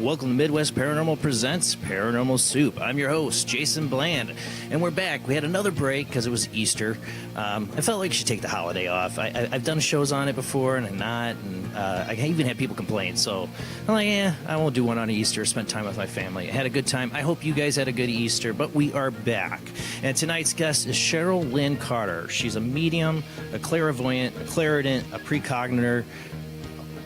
Welcome to Midwest Paranormal Presents Paranormal Soup. I'm your host, Jason Bland, and we're back. We had another break because it was Easter. I felt like I should take the holiday off. I've done shows on it before, and I'm not, and I even had people complain, so I'm like, I won't do one on Easter. Spent time with my family. I had a good time. I hope you guys had a good Easter, but we are back. And tonight's guest is Cheryl Lynn Carter. She's a medium, a clairvoyant, a clarivident, a precognitor,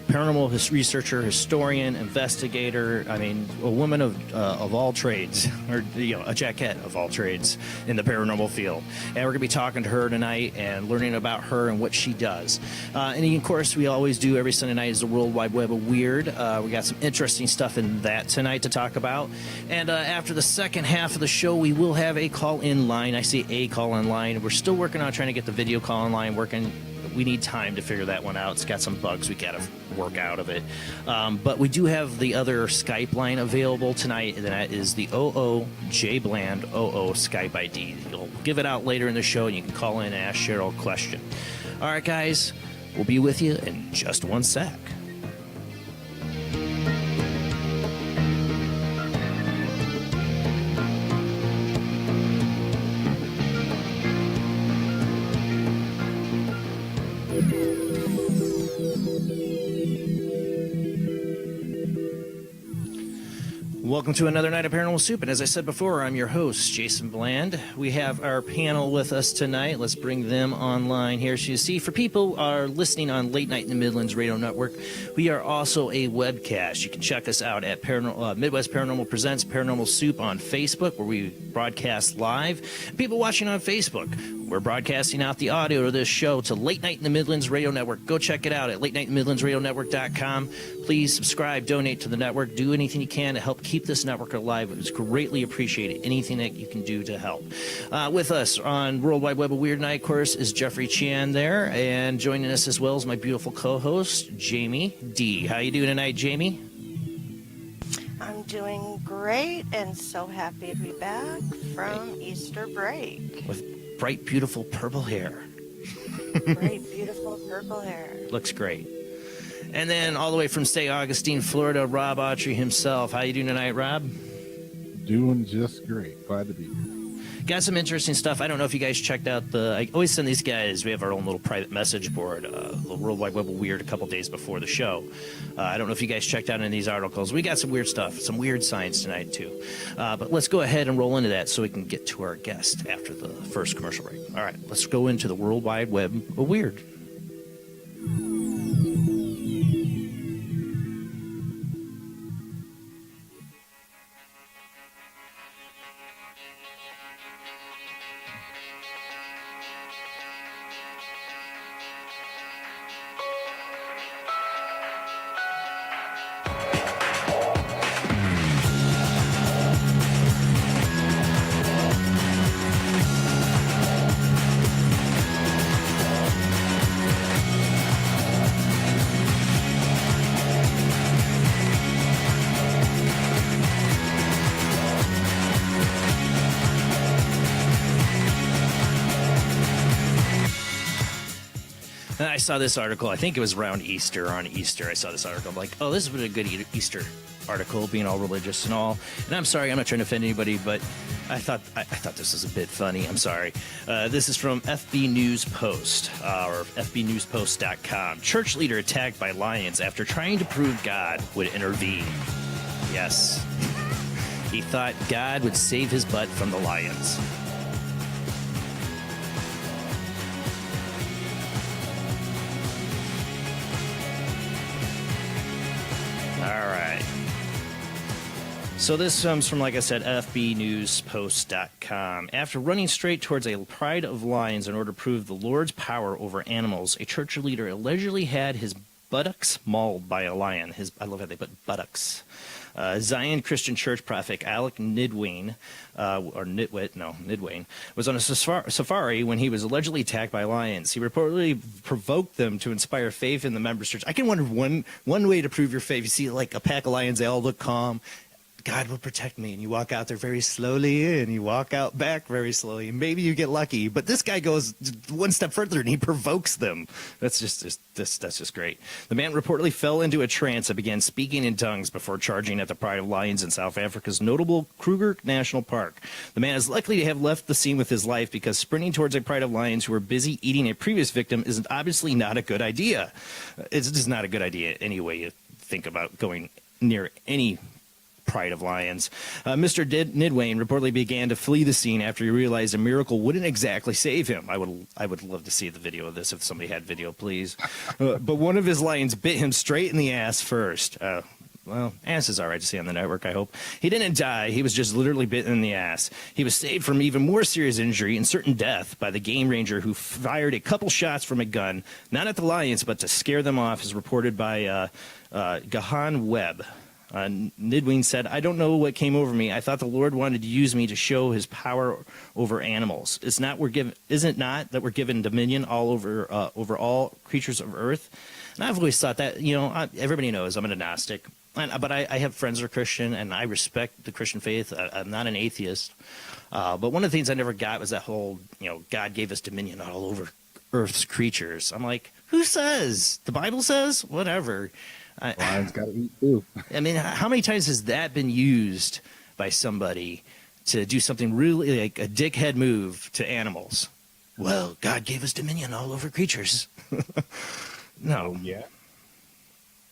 paranormal researcher, historian, investigator. I mean, a woman of all trades, or a jackette of all trades in the paranormal field. And we're going to be talking to her tonight and learning about her and what she does. And of course, we always do every Sunday night is the World Wide Web of Weird. We got some interesting stuff in that tonight to talk about. And after the second half of the show, we will have a call-in line. I say a call-in line. We're still working on trying to get the video call-in line working. We need time to figure that one out. It's got some bugs we got to work out of it. But we do have the other Skype line available tonight, and that is the OO Bland OO Skype ID. You'll give it out later in the show, and you can call in and ask Cheryl a question. All right, guys, we'll be with you in just one sec. Welcome to another night of Paranormal Soup, and as I said before, I'm your host, Jason Bland. We have our panel with us tonight. Let's bring them online here. So you see, for people who are listening on Late Night in the Midlands Radio Network, we are also a webcast. You can check us out at Midwest Paranormal Presents Paranormal Soup on Facebook, where we broadcast live. People watching on Facebook, we're broadcasting out the audio of this show to Late Night in the Midlands Radio Network. Go check it out at latenightmidlandsradionetwork.com. Please subscribe, donate to the network, do anything you can to help keep this network alive. It's greatly appreciated. Anything that you can do to help. With us on World Wide Web of Weird Night, of course, is Jeffrey Chan there, and joining us as well is my beautiful co-host, Jamie D. How you doing tonight, Jamie? I'm doing great, and so happy to be back from Easter break. With bright, beautiful purple hair. Bright, beautiful purple hair. Looks great. And then all the way from St. Augustine, Florida, Rob Autry himself. How you doing tonight, Rob? Doing just great. Glad to be here. Got some interesting stuff. I don't know if you guys checked out I always send these guys, we have our own little private message board, the World Wide Web of Weird, a couple days before the show. I don't know if you guys checked out any of these articles. We got some weird stuff, some weird science tonight, too. But let's go ahead and roll into that so we can get to our guest after the first commercial break. All right, let's go into the World Wide Web of Weird. I saw this article, I think it was around Easter, on Easter, I saw this article. I'm like, oh, this would be a good Easter article, being all religious and all. And I'm sorry, I'm not trying to offend anybody, but I thought this was a bit funny. I'm sorry. This is from FB News Post, or fbnewspost.com. Church leader attacked by lions after trying to prove God would intervene. Yes. He thought God would save his butt from the lions. So this comes from, like I said, fbnewspost.com. After running straight towards a pride of lions in order to prove the Lord's power over animals, a church leader allegedly had his buttocks mauled by a lion. I love how they put buttocks. Zion Christian Church prophet Alec Nidwain, Nidwain, was on a safari when he was allegedly attacked by lions. He reportedly provoked them to inspire faith in the members' church. I can wonder one way to prove your faith. You see, like, a pack of lions, they all look calm. God will protect me. And you walk out there very slowly, and you walk out back very slowly. And maybe you get lucky. But this guy goes one step further, and he provokes them. That's just great. The man reportedly fell into a trance and began speaking in tongues before charging at the Pride of Lions in South Africa's notable Kruger National Park. The man is likely to have left the scene with his life because sprinting towards a Pride of Lions who were busy eating a previous victim is obviously not a good idea. It's just not a good idea anyway. You think about going near any Pride of Lions. Mr. Nidwayne reportedly began to flee the scene after he realized a miracle wouldn't exactly save him. I would love to see the video of this if somebody had video, please. But one of his lions bit him straight in the ass first. Well, ass is all right to see on the network, I hope. He didn't die. He was just literally bitten in the ass. He was saved from even more serious injury and certain death by the game ranger who fired a couple shots from a gun, not at the lions, but to scare them off, as reported by Gahan Webb. Nidween said, "I don't know what came over me. I thought the Lord wanted to use me to show his power over animals. Is it not that we're given dominion all over all creatures of earth?" And I've always thought that, everybody knows I'm an agnostic, but I have friends who are Christian, and I respect the Christian faith. I'm not an atheist. But one of the things I never got was that whole, God gave us dominion all over earth's creatures. I'm like, who says? The Bible says? Whatever. Lions got to eat too. I mean, how many times has that been used by somebody to do something really like a dickhead move to animals? Well, God gave us dominion all over creatures. No. Oh, yeah.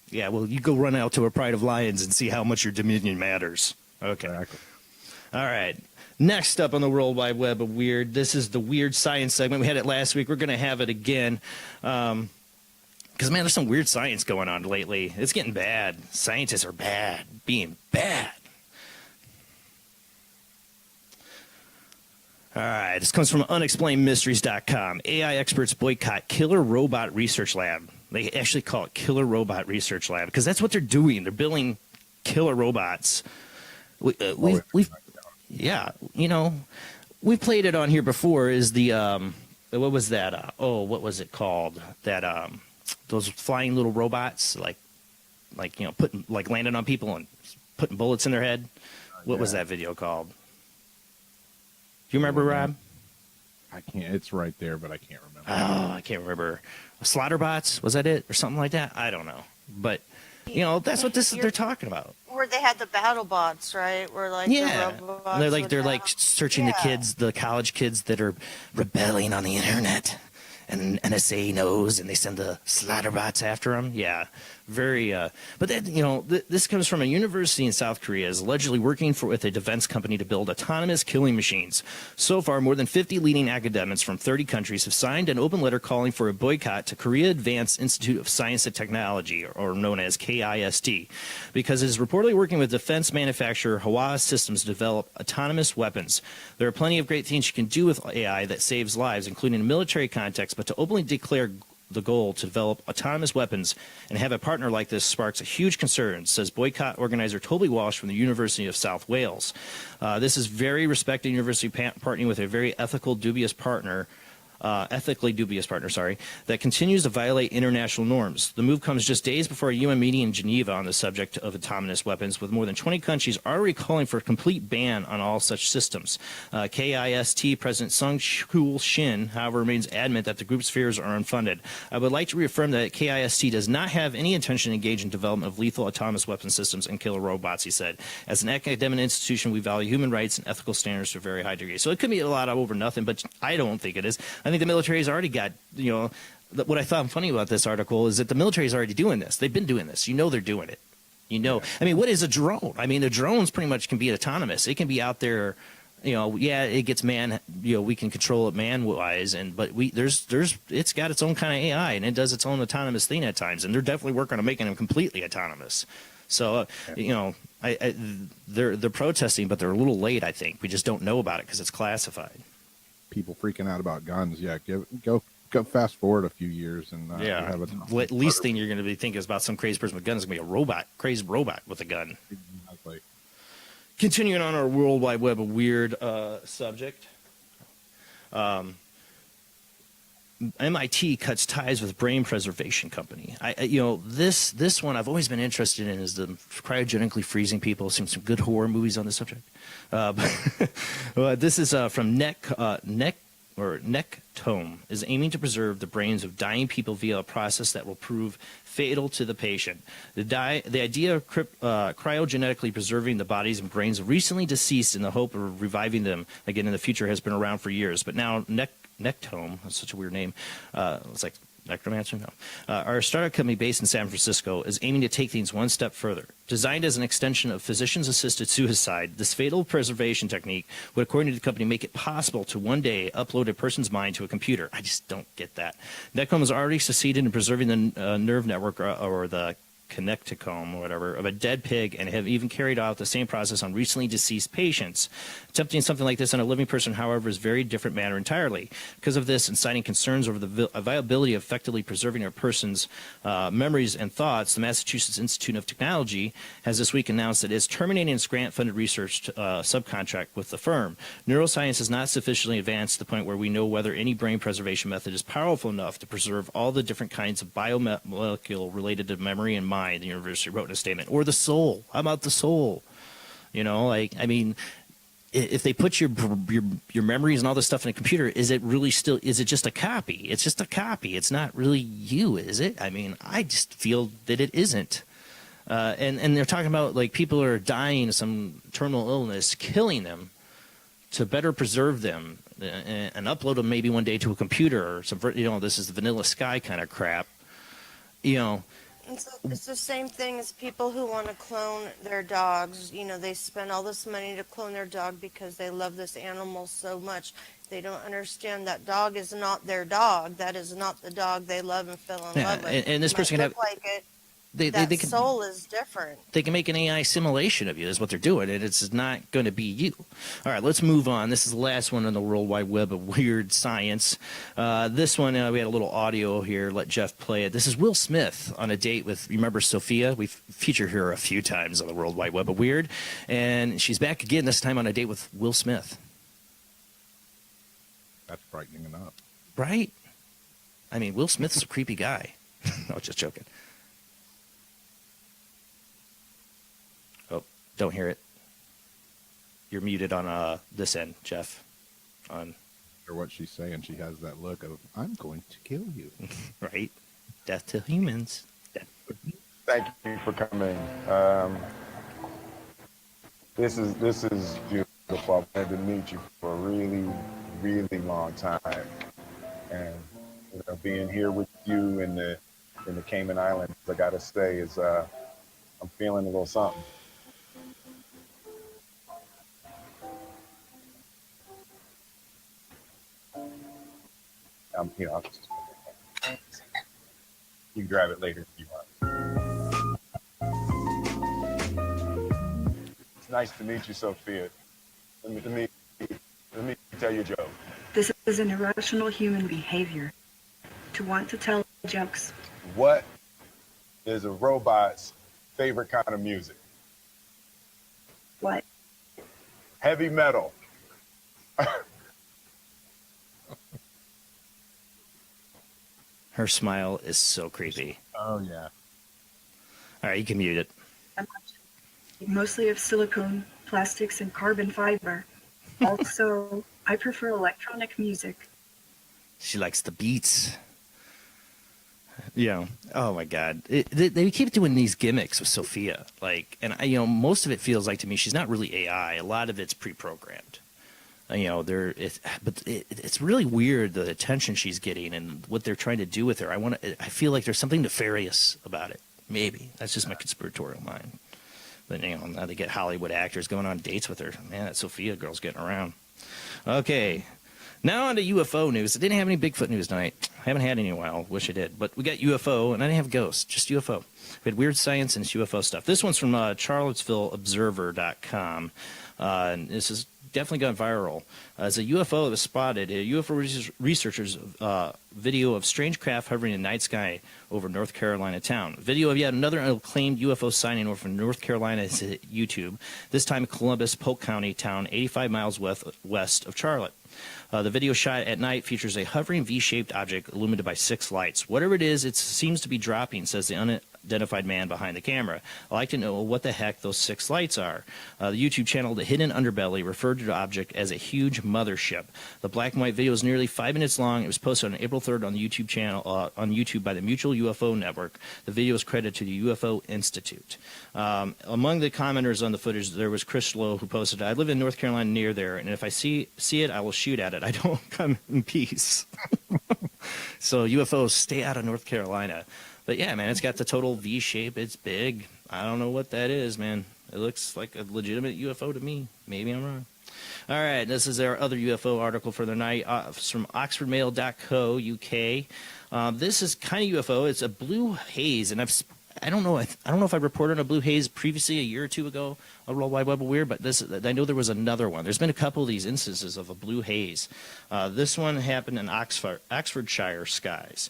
Yeah, well, you go run out to a Pride of Lions and see how much your dominion matters. Okay. Exactly. All right. Next up on the World Wide Web of Weird, this is the Weird Science segment. We had it last week. We're going to have it again. Because, man, there's some weird science going on lately. It's getting bad. Scientists are bad, being bad. All right, this comes from unexplainedmysteries.com. AI experts boycott killer robot research lab. They actually call it killer robot research lab because that's what they're doing. They're building killer robots. We've played it on here before. Is the what was that? What was it called? That those flying little robots, putting landing on people and putting bullets in their head. What was that video called? Do you remember, Rob? I can't. It's right there, but I can't remember. Oh, I can't remember. Slaughterbots, was that it, or something like that? I don't know, but that's what they're talking about. Where they had the battle bots, right? Where the robots they're searching the kids, the college kids that are rebelling on the internet. And NSA knows, and they send the slaughterbots after them. Yeah, very. But then, this comes from a university in South Korea is allegedly working with a defense company to build autonomous killing machines. So far, more than 50 leading academics from 30 countries have signed an open letter calling for a boycott to Korea Advanced Institute of Science and Technology, or known as KIST, because it is reportedly working with defense manufacturer Hwa Systems to develop autonomous weapons. There are plenty of great things you can do with AI that saves lives, including in a military context, but to openly declare the goal to develop autonomous weapons and have a partner like this sparks a huge concern, says boycott organizer Toby Walsh from the University of South Wales. This is very respected university partnering with a very ethically dubious partner, that continues to violate international norms. The move comes just days before a UN meeting in Geneva on the subject of autonomous weapons, with more than 20 countries already calling for a complete ban on all such systems. KIST President Sung Chul Shin, however, remains adamant that the group's fears are unfounded. I would like to reaffirm that KIST does not have any intention to engage in development of lethal autonomous weapon systems and killer robots, he said. As an academic institution, we value human rights and ethical standards to a very high degree. So it could be a lot over nothing, but I don't think it is. I think the military has already got, what I found funny about this article is that the military is already doing this. They've been doing this. They're doing it. I mean, what is a drone? I mean, the drones pretty much can be autonomous. It can be out there, it gets we can control it man-wise, but it's got its own kind of AI, and it does its own autonomous thing at times, and they're definitely working on making them completely autonomous. So, they're protesting, but they're a little late, I think. We just don't know about it because it's classified. People freaking out about guns. Yeah, go fast forward a few years and have the least thing you're going to be thinking is about some crazy person with a gun is going to be a crazy robot with a gun. Exactly. Continuing on our World Wide Web of weird subject. MIT cuts ties with brain preservation company. This one I've always been interested in is the cryogenically freezing people. Seen some good horror movies on this subject. This is from Nectome is aiming to preserve the brains of dying people via a process that will prove fatal to the patient. The idea of cryogenetically preserving the bodies and brains of recently deceased in the hope of reviving them again in the future has been around for years. But now Nectome, that's such a weird name. It's like necromancer? No. Our startup company based in San Francisco is aiming to take things one step further. Designed as an extension of physicians-assisted suicide, this fatal preservation technique would, according to the company, make it possible to one day upload a person's mind to a computer. I just don't get that. Nectome has already succeeded in preserving the nerve network or the connecticome or whatever of a dead pig, and have even carried out the same process on recently deceased patients. Attempting something like this on a living person, however, is a very different matter entirely. Because of this, and citing concerns over the viability of effectively preserving a person's memories and thoughts, the Massachusetts Institute of Technology has this week announced that it is terminating its grant-funded research subcontract with the firm. Neuroscience is not sufficiently advanced to the point where we know whether any brain preservation method is powerful enough to preserve all the different kinds of biomolecule related to memory and mind, the university wrote in a statement. Or the soul. How about the soul? If they put your memories and all this stuff in a computer, is it just a copy? It's just a copy. It's not really you, is it? I just feel that it isn't. And they're talking about like people are dying of some terminal illness, killing them to better preserve them and upload them maybe one day to a computer or some, this is the Vanilla Sky kind of crap. It's the same thing as people who want to clone their dogs. They spend all this money to clone their dog because they love this animal so much. They don't understand that dog is not their dog. That is not the dog they love and fell in love with. And this person can have like it. They soul is different. They can make an AI simulation of you, is what they're doing, and it's not going to be you. All right, let's move on. This is the last one on the World Wide Web of weird science. This one, we had a little audio here. Let Jeff play it. This is Will Smith on a date with, remember Sophia? We've featured her a few times on the World Wide Web of Weird, and she's back again, this time on a date with Will Smith. That's frightening enough. Right? Will Smith's a creepy guy. No, just joking. Don't hear it. You're muted on this end, Jeff. On Or what she's saying, she has that look of "I'm going to kill you." Right? Death to humans. Thank you for coming. This is beautiful. I've wanted to meet you for a really, really long time, and being here with you in the Cayman Islands, I gotta say, is I'm feeling a little something. I'll just, you can grab it later if you want. It's nice to meet you, Sophia. Let me tell you a joke. This is an irrational human behavior to want to tell jokes. What is a robot's favorite kind of music? What? Heavy metal. Her smile is so creepy. Oh yeah. All right, you can mute it. Mostly of silicone, plastics, and carbon fiber. Also, I prefer electronic music. She likes the beats. Oh my God. They keep doing these gimmicks with Sophia. Most of it feels like to me she's not really AI. A lot of it's pre-programmed. It's really weird the attention she's getting and what they're trying to do with her. I feel like there's something nefarious about it. Maybe that's just my conspiratorial mind. But now they get Hollywood actors going on dates with her. Man, that Sophia girl's getting around. Okay, now on to UFO news. I didn't have any Bigfoot news tonight. I haven't had any in a while. Wish I did. But we got UFO, and I didn't have ghosts, just UFO. We had weird science and UFO stuff. This one's from CharlottesvilleObserver.com. And this is definitely gone viral. As a UFO that was spotted, UFO researchers video of strange craft hovering in the night sky over North Carolina town. Video of yet another unclaimed UFO sighting over from North Carolina is YouTube, this time Columbus, Polk County town, 85 miles west of Charlotte. The video shot at night features a hovering V-shaped object illuminated by 6 lights. Whatever it is, it seems to be dropping, says the unidentified man behind the camera. I'd like to know what the heck those 6 lights are. The YouTube channel The Hidden Underbelly referred to the object as a huge mothership. The black and white video is nearly 5 minutes long. It was posted on April 3rd on the YouTube channel on YouTube by the Mutual UFO Network. The video is credited to the UFO Institute. Among the commenters on the footage, there was Chris Lowe, who posted, "I live in North Carolina near there, and if I see it, I will shoot at it. I don't come in peace." So UFOs, stay out of North Carolina. But yeah, man, it's got the total V shape. It's big. I don't know what that is, man. It looks like a legitimate UFO to me. Maybe I'm wrong. All right, this is our other UFO article for the night. It's from oxfordmail.co, UK. This is kind of UFO. It's a blue haze, and I don't know if I reported on a blue haze previously a year or two ago on World Wide Web of Weird, but I know there was another one. There's been a couple of these instances of a blue haze. This one happened in Oxfordshire skies.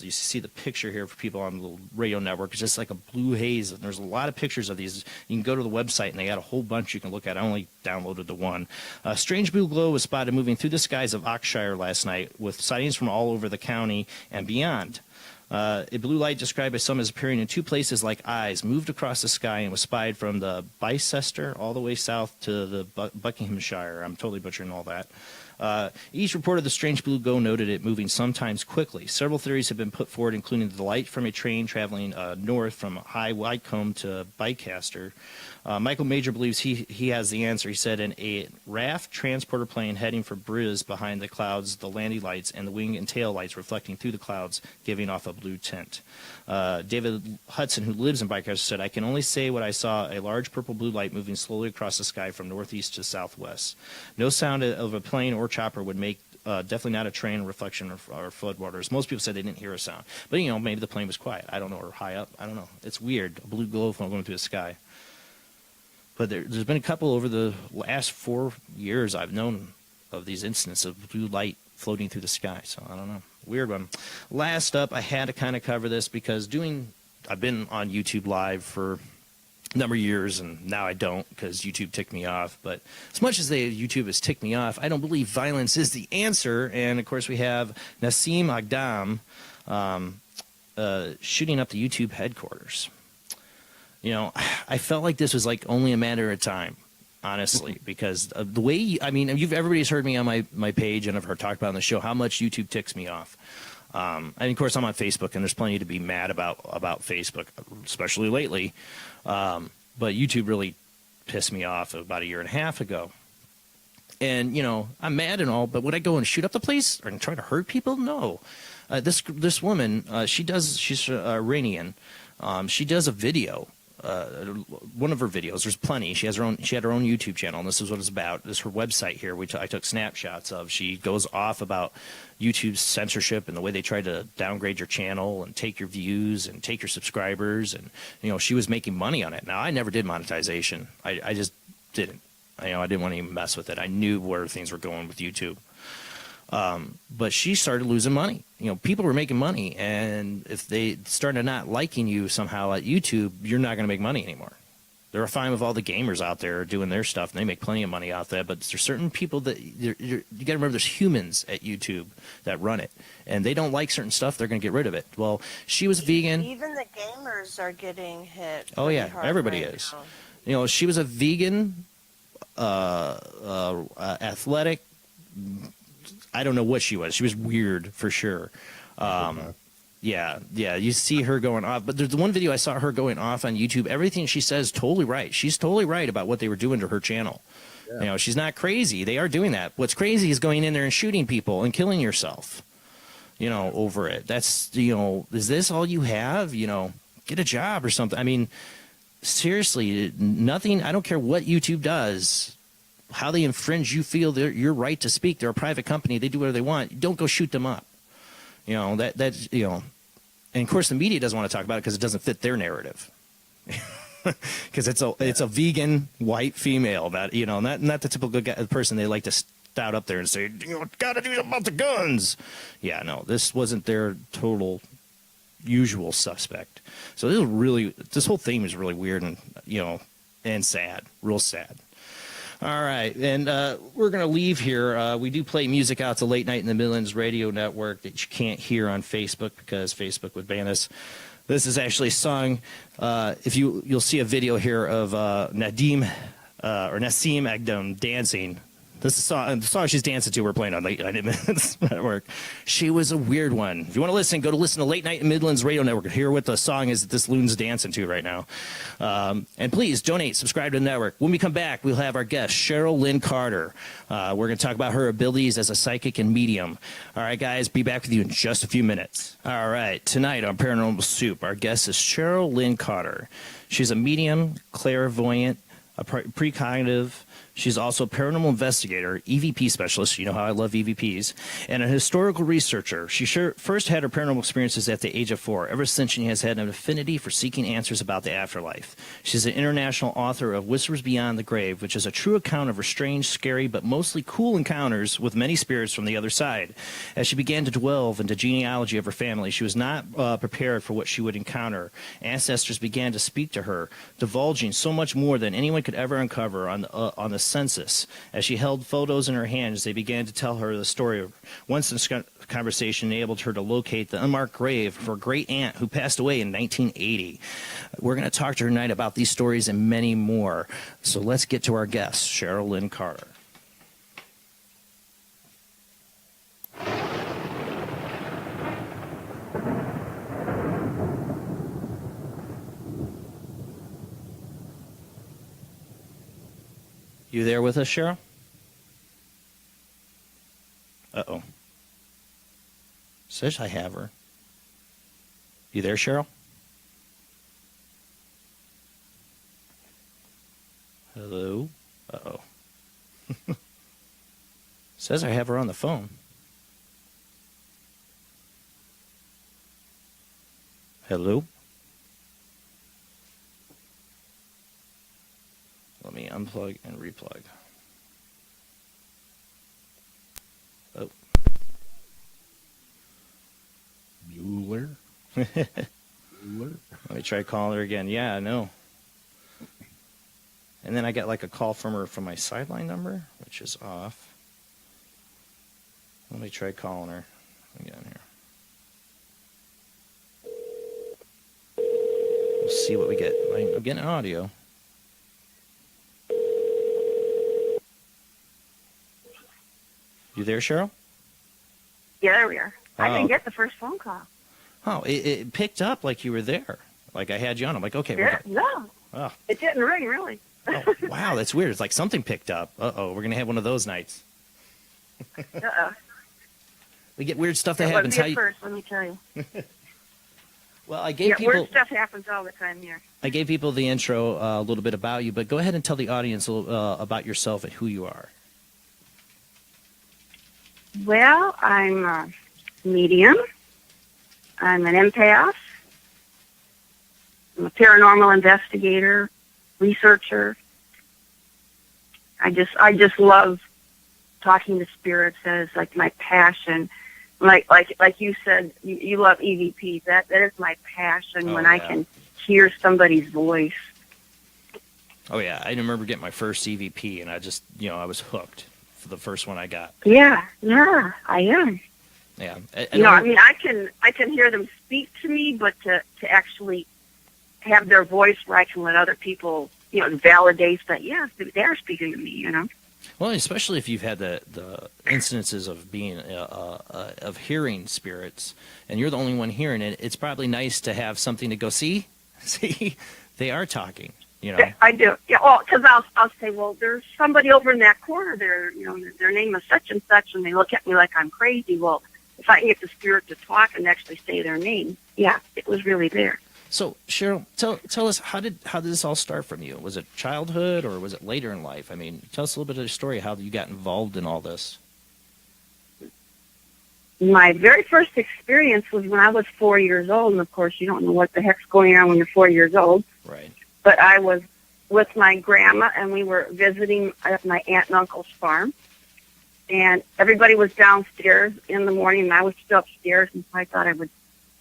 You see the picture here for people on the little radio network. It's just like a blue haze, and there's a lot of pictures of these. You can go to the website, and they got a whole bunch you can look at. I only downloaded the one. A strange blue glow was spotted moving through the skies of Oxfordshire last night, with sightings from all over the county and beyond. A blue light described by some as appearing in 2 places like eyes moved across the sky and was spied from the Bicester all the way south to the Buckinghamshire. I'm totally butchering all that. Each report of the strange blue glow noted it moving sometimes quickly. Several theories have been put forward, including the light from a train traveling north from High Wycombe to Bicester. Michael Major believes he has the answer. He said, in a RAF transporter plane heading for Briz behind the clouds, the landing lights and the wing and tail lights reflecting through the clouds, giving off a blue tint. David Hudson, who lives in Bicester, said, "I can only say what I saw, a large purple-blue light moving slowly across the sky from northeast to southwest. No sound of a plane or chopper would make definitely not a train, reflection, or floodwaters." Most people said they didn't hear a sound. But, maybe the plane was quiet. I don't know, or high up. I don't know. It's weird, a blue glow going through the sky. But there's been a couple over the last 4 years I've known of these instances of blue light floating through the sky. So I don't know. Weird one. Last up, I had to kind of cover this because I've been on YouTube Live for a number of years, and now I don't because YouTube ticked me off. But as much as YouTube has ticked me off, I don't believe violence is the answer. And, of course, we have Nassim Agdam shooting up the YouTube headquarters. I felt like this was like only a matter of time, honestly, because of the way everybody's heard me on my page and I've talked about on the show how much YouTube ticks me off. And of course I'm on Facebook, and there's plenty to be mad about Facebook, especially lately. But YouTube really pissed me off about a year and a half ago. And I'm mad and all, but would I go and shoot up the place or try to hurt people? No. This woman, she's Iranian. She does a video. One of her videos, there's plenty. She had her own YouTube channel, and this is what it's about. This is her website here, I took snapshots of. She goes off about YouTube's censorship and the way they try to downgrade your channel and take your views and take your subscribers, and she was making money on it. Now, I never did monetization. I just didn't. I didn't want to even mess with it. I knew where things were going with YouTube. But she started losing money. People were making money, and if they started not liking you somehow at YouTube, you're not going to make money anymore. They're fine with all the gamers out there doing their stuff, and they make plenty of money out there. But there's certain people that you got to remember. There's humans at YouTube that run it, and they don't like certain stuff. They're going to get rid of it. Well, she was vegan. Even the gamers are getting hit. Oh yeah, everybody is. She was a vegan, athletic. I don't know what she was. She was weird for sure. Yeah. You see her going off. But there's the one video I saw her going off on YouTube. Everything she says totally right. She's totally right about what they were doing to her channel. Yeah. She's not crazy. They are doing that. What's crazy is going in there and shooting people and killing yourself, over it. That's, is this all you have? Get a job or something. I mean, seriously, nothing. I don't care what YouTube does. How they infringe, you feel your right to speak. They're a private company. They do whatever they want. Don't go shoot them up. And of course the media doesn't want to talk about it because it doesn't fit their narrative. Because it's a vegan white female that not the typical person they like to stout up there and say got to do something about the guns. Yeah, no, this wasn't their total usual suspect. So this whole thing is really weird and and sad, real sad. All right, and we're going to leave here. We do play music out to Late Night in the Midlands Radio Network that you can't hear on Facebook because Facebook would ban us. This is actually a song. If you'll see a video here of Nassim Agdam dancing. This is the song she's dancing to. We're playing on Late Night in Midlands Network. She was a weird one. If you want to listen, go to listen to Late Night in Midlands Radio Network. Hear what the song is that this loon's dancing to right now. And please donate, subscribe to the network. When we come back, we'll have our guest Cheryl Lynn Carter. We're going to talk about her abilities as a psychic and medium. All right, guys, be back with you in just a few minutes. All right, tonight on Paranormal Soup, our guest is Cheryl Lynn Carter. She's a medium, clairvoyant, a precognitive. She's also a paranormal investigator, EVP specialist. You know how I love EVPs, and a historical researcher. She first had her paranormal experiences at the age of 4. Ever since, she has had an affinity for seeking answers about the afterlife. She's an international author of Whispers Beyond the Grave, which is a true account of her strange, scary, but mostly cool encounters with many spirits from the other side. As she began to delve into genealogy of her family, she was not prepared for what she would encounter. Ancestors began to speak to her, divulging so much more than anyone could ever uncover on the Census. As she held photos in her hands, they began to tell her the story of one conversation enabled her to locate the unmarked grave of her great aunt who passed away in 1980. We're going to talk to her tonight about these stories and many more. So let's get to our guest, Cheryl Lynn Carter. You there with us, Cheryl? Uh-oh. Says I have her. You there, Cheryl? Hello? Uh-oh. Says I have her on the phone. Hello? Let me unplug and replug. Oh. Bueller? Bueller? Bueller? Let me try calling her again. Yeah, I know. And then I got like a call from her from my sideline number, which is off. Let me try calling her again here. We'll see what we get. I'm getting audio. You there, Cheryl? Yeah, there we are. I Oh. didn't get the first phone call. Oh, it picked up like you were there. Like I had you on. I'm like, okay. Yeah, no, Oh, it didn't ring, really. oh, wow, that's weird. It's like something picked up. Uh-oh, we're going to have one of those nights. Uh-oh. We get weird stuff that It happens. wasn't at first, let me tell you. Well, I gave Yeah, people weird stuff happens all the time here. I gave people the intro a little bit about you, but go ahead and tell the audience about yourself and who you are. Well, I'm a medium. I'm an empath. I'm a paranormal investigator, researcher. I just love talking to spirits. That is like my passion. Like you said, you love EVP. That is my passion when I can hear somebody's voice. Oh yeah, I remember getting my first EVP, and I just I was hooked for the first one I got. Yeah, I am. Yeah, I mean, I can hear them speak to me, but to actually have their voice where I can let other people, validate that, yes, they're speaking to me, Well, especially if you've had the incidences of being of hearing spirits, and you're the only one hearing it. It's probably nice to have something to go see. See, they are talking. I do. Yeah. Well, because I'll say, well, there's somebody over in that corner there. Their name is such and such, and they look at me like I'm crazy. Well, if I can get the spirit to talk and actually say their name, yeah, it was really there. So, Cheryl, tell us how did this all start from you? Was it childhood or was it later in life? I mean, tell us a little bit of the story how you got involved in all this. My very first experience was when I was 4 years old, and of course, you don't know what the heck's going on when you're 4 years old. Right. But I was with my grandma, and we were visiting at my aunt and uncle's farm. And everybody was downstairs in the morning, and I was still upstairs, and so I thought I would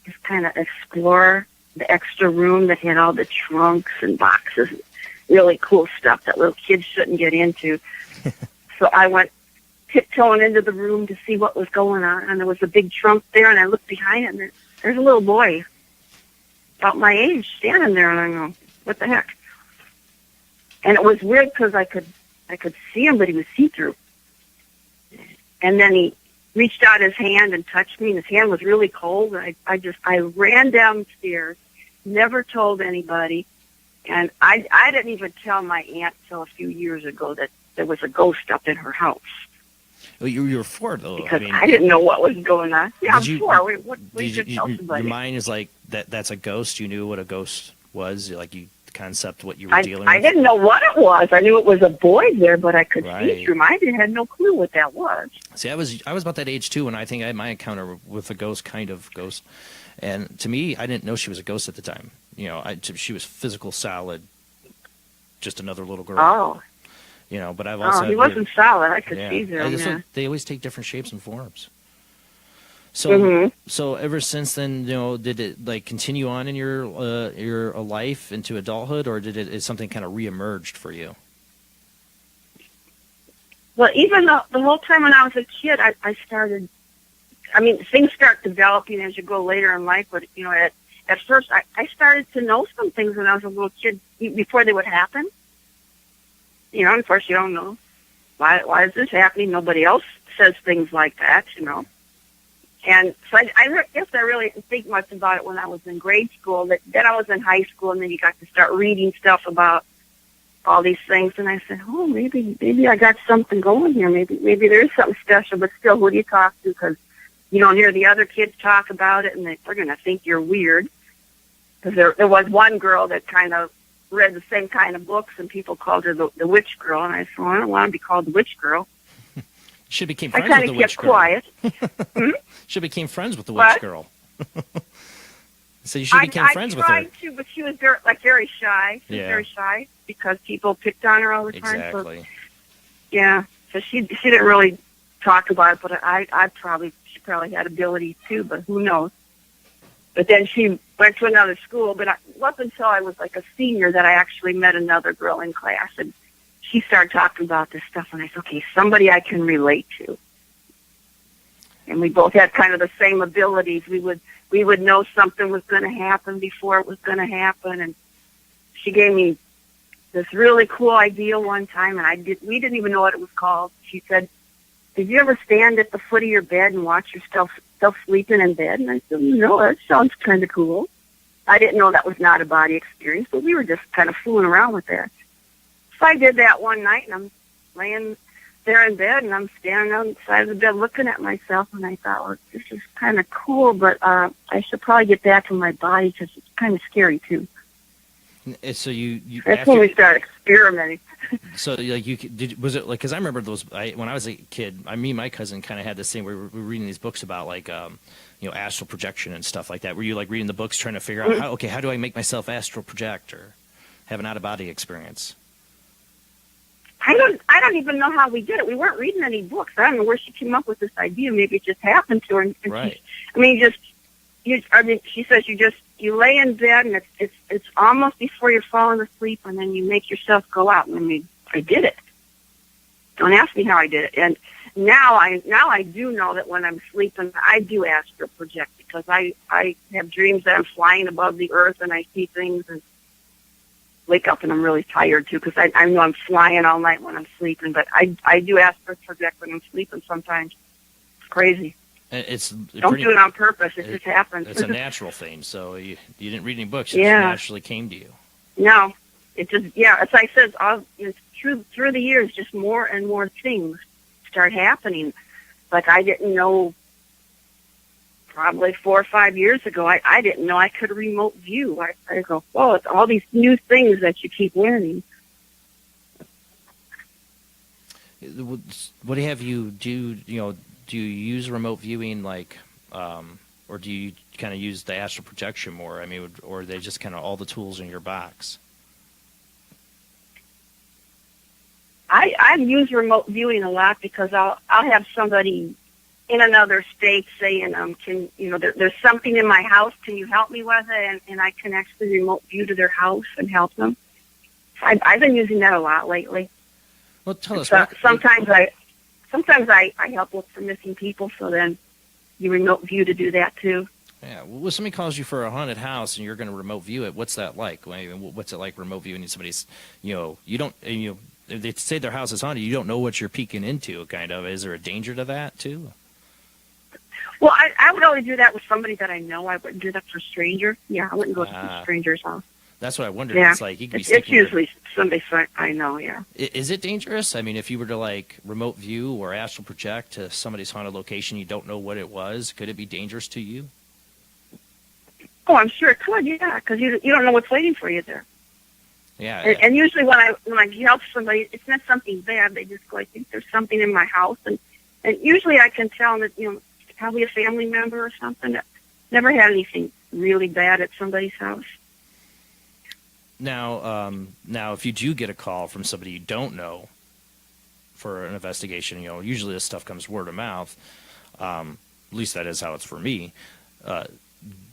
just kind of explore the extra room that had all the trunks and boxes. really cool stuff that little kids shouldn't get into. So I went tiptoeing into the room to see what was going on, and there was a big trunk there, and I looked behind it, and there's a little boy about my age standing there, and I go, what the heck? And it was weird because I could see him, but he was see-through. And then he reached out his hand and touched me, and his hand was really cold. And I ran downstairs, never told anybody, and I didn't even tell my aunt till a few years ago that there was a ghost up in her house. Well, you were 4, though. Because I didn't know what was going on. Yeah, I'm 4. What you tell somebody? Your mind is like, that's a ghost. You knew what a ghost was, like you concept what you were dealing with. I didn't know what it was. I knew it was a boy there, but I could see through him. I had no clue what that was. See, I was about that age too, and I think I had my encounter with a ghost, kind of ghost. And to me, I didn't know she was a ghost at the time. You know, she was physical, solid, just another little girl. Oh. You know, but I've also he wasn't solid. I could see through him. They always take different shapes and forms. So, so ever since then, you know, did it like continue on in your life into adulthood, or is something kind of reemerged for you? Well, even the whole time when I was a kid, I started. I mean, things start developing as you go later in life. But you know, at first, I started to know some things when I was a little kid before they would happen. You know, and of course, you don't know why is this happening. Nobody else says things like that, you know. And so I guess I really didn't think much about it when I was in grade school. Then I was in high school, and then you got to start reading stuff about all these things. And I said, oh, maybe I got something going here. Maybe there is something special. But still, who do you talk to? Because you don't hear the other kids talk about it, and they're going to think you're weird. Because there was one girl that kind of read the same kind of books, and people called her the witch girl. And I said, well, I don't want to be called the witch girl. Should became friends with the witch girl. I kind of kept quiet. Should became friends with the witch girl. So you should became friends with her. I tried to, but she was very shy. She was very shy because people picked on her all the time. Exactly. So, yeah. So she didn't really talk about it, but she probably had abilities too, but who knows? But then she went to another school, but it wasn't until I was like a senior that I actually met another girl in class, and she started talking about this stuff, and I said, okay, somebody I can relate to. And we both had kind of the same abilities. We would know something was going to happen before it was going to happen, and she gave me this really cool idea one time, and we didn't even know what it was called. She said, did you ever stand at the foot of your bed and watch yourself sleeping in bed? And I said, no, that sounds kind of cool. I didn't know that was not a body experience, but we were just kind of fooling around with that. So I did that one night, and I'm laying there in bed, and I'm standing on the side of the bed looking at myself, and I thought, well, this is kind of cool, but I should probably get back in my body because it's kind of scary, too. So you that's when we started experimenting. So like was it like, because I remember those when I was a kid, me and my cousin kind of had this thing where we were reading these books about like you know, astral projection and stuff like that. Were you like reading the books trying to figure out how do I make myself astral project or have an out of body experience? I don't even know how we did it. We weren't reading any books. I don't know where she came up with this idea. Maybe it just happened to her. And right. She says you lay in bed, and it's almost before you're falling asleep, and then you make yourself go out. And I did it. Don't ask me how I did it. And now I do know that when I'm sleeping, I do astral project, because I have dreams that I'm flying above the earth, and I see things, and wake up and I'm really tired too, because I know I'm flying all night when I'm sleeping. But I do astral project when I'm sleeping sometimes. It's crazy. Don't do it on purpose. It just happens. It's a natural thing. So you didn't read any books. It just naturally came to you. No, it just as I said, through the years, just more and more things start happening. Like I didn't know. Probably 4 or 5 years ago, I didn't know I could remote view. I go, whoa, it's all these new things that you keep learning. What have you do? You know, do you use remote viewing like, or do you kind of use the astral projection more? I mean, or are they just kind of all the tools in your box? I use remote viewing a lot because I'll have somebody in another state saying, there's something in my house. Can you help me with it? And I can actually remote view to their house and help them. I've been using that a lot lately. Well, tell us. So, sometimes I help look for missing people, so then you remote view to do that too. Yeah, well, if somebody calls you for a haunted house and you're going to remote view it, what's that like? What's it like remote viewing somebody's? You don't. If they say their house is haunted, you don't know what you're peeking into. Kind of. Is there a danger to that too? Well, I would only do that with somebody that I know. I wouldn't do that for a stranger. Yeah, I wouldn't go to a stranger's house. That's what I wondered. Yeah. It's like you could be. It's usually somebody I know. Yeah. Is it dangerous? I mean, if you were to like remote view or astral project to somebody's haunted location, you don't know what it was. Could it be dangerous to you? Oh, I'm sure it could. Yeah, because you don't know what's waiting for you there. Yeah. And usually when I help somebody, it's not something bad. They just go, I think there's something in my house, and usually I can tell that it's probably a family member or something. Never had anything really bad at somebody's house. Now, if you do get a call from somebody you don't know for an investigation, usually this stuff comes word of mouth. At least that is how it's for me.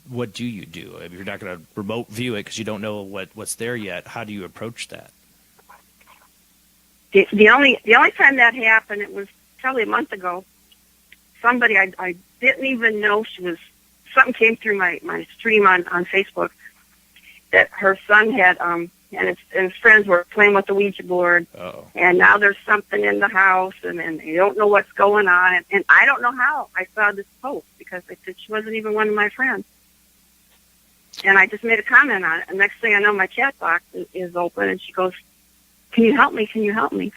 What do you do? If you're not going to remote view it because you don't know what's there yet, how do you approach that? The only time that happened, it was probably a month ago. Somebody I didn't even know something came through my stream on Facebook that her son had and his friends were playing with the Ouija board. Uh-oh. And now there's something in the house and they don't know what's going on, and I don't know how I saw this post because they said she wasn't even one of my friends. And I just made a comment on it, and next thing I know, my chat box is open, and she goes, "Can you help me? Can you help me?"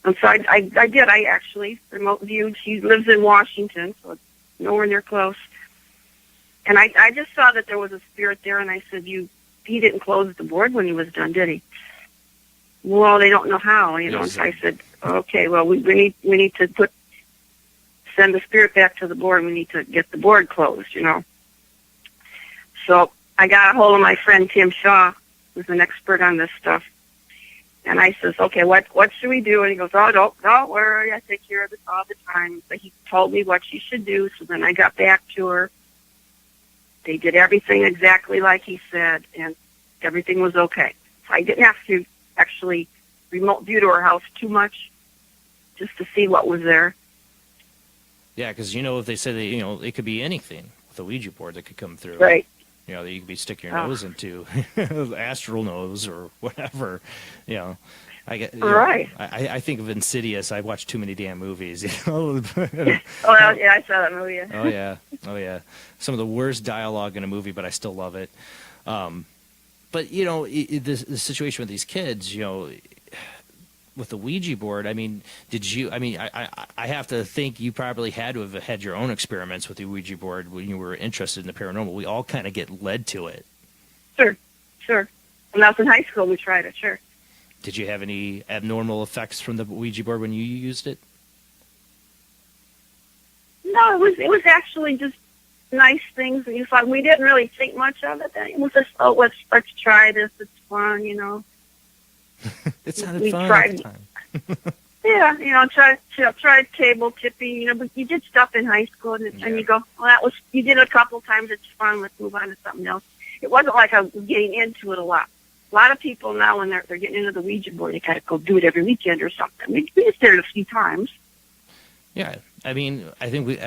And so I did. I actually remote viewed. She lives in Washington, so it's nowhere near close. And I just saw that there was a spirit there, and I said, he didn't close the board when he was done, did he? Well, they don't know how, And so I said, okay, well, we need to send the spirit back to the board. We need to get the board closed, So I got a hold of my friend Tim Shaw, who's an expert on this stuff. And I says, okay, what should we do? And he goes, oh, don't worry, I take care of this all the time. But he told me what she should do. So then I got back to her. They did everything exactly like he said, and everything was okay. So I didn't have to actually remote view to her house too much, just to see what was there. Yeah, because if they said that it could be anything with a Ouija board that could come through. Right. That you could be sticking your nose into, astral nose or whatever. Right. I think of Insidious. I watched too many damn movies. Oh, yeah, I saw that movie. Yeah. Oh yeah. Some of the worst dialogue in a movie, but I still love it. But the situation with these kids, with the Ouija board, I mean, I have to think you probably had to have had your own experiments with the Ouija board when you were interested in the paranormal. We all kind of get led to it. Sure. When I was in high school, we tried it, sure. Did you have any abnormal effects from the Ouija board when you used it? No, it was actually just nice things. And we didn't really think much of it. It was just, let's try this. It's fun, It sounded we fun tried, at the time. Yeah, try table tipping, but you did stuff in high school, and you go, well, you did it a couple times, it's fun, let's move on to something else. It wasn't like I was getting into it a lot. A lot of people now, when they're getting into the Ouija board, they kind of go do it every weekend or something. We just did it a few times. Yeah, I mean, I think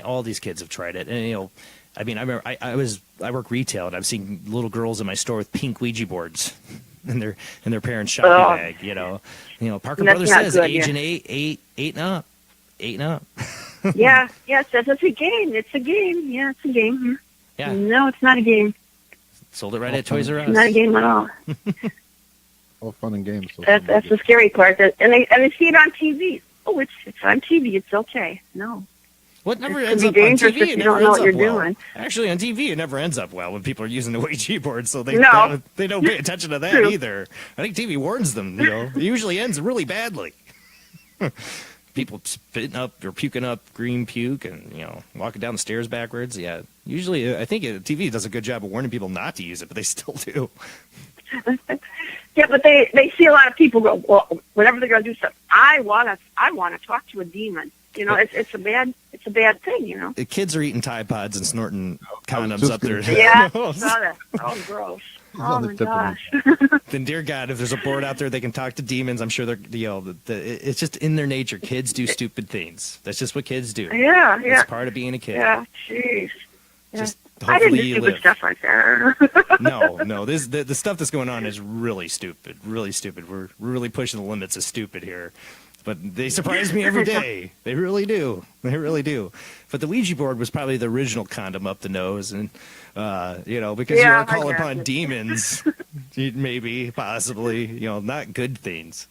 all these kids have tried it, and I remember I work retail, and I've seen little girls in my store with pink Ouija boards in their parents' shopping bag. Parker Brothers says good, age and eight and up. Yeah, it's a game. It's a game. Yeah, it's a game. Yeah. No, it's not a game. Sold it right at Toys R Us. It's not a game at all. All fun and games. That's the scary part. And they see it on TV. Oh, it's on TV. It's okay. No. What never It ends can up be on dangerous TV? if It you never don't know ends what up you're well. doing. Actually, on TV, it never ends up well when people are using the Ouija board, so they No. they don't pay attention to that True. either. I think TV warns them. It usually ends really badly. People spitting up or puking up green puke and walking down the stairs backwards. Yeah, usually I think TV does a good job of warning people not to use it, but they still do. Yeah, but they see a lot of people go, well, whenever they're going to do something, I want to talk to a demon. You know, it's a bad thing. You know. The kids are eating Tide Pods and snorting I was condoms just up their gonna Yeah, I nose. saw that. Oh, gross. It's on Oh the my tip of my gosh. Then, dear God, if there's a board out there they can talk to demons, I'm sure they're, it's just in their nature. Kids do stupid things. That's just what kids do. Yeah, yeah. It's part of being a kid. Yeah, jeez. Yeah. Just I didn't hopefully do you stupid live. stuff like that. No. The stuff that's going on is really stupid. Really stupid. We're really pushing the limits of stupid here. But they surprise me every day. They really do. They really do. But the Ouija board was probably the original condom up the nose, and because you Yeah, are calling I upon guess. demons, maybe, possibly, not good things.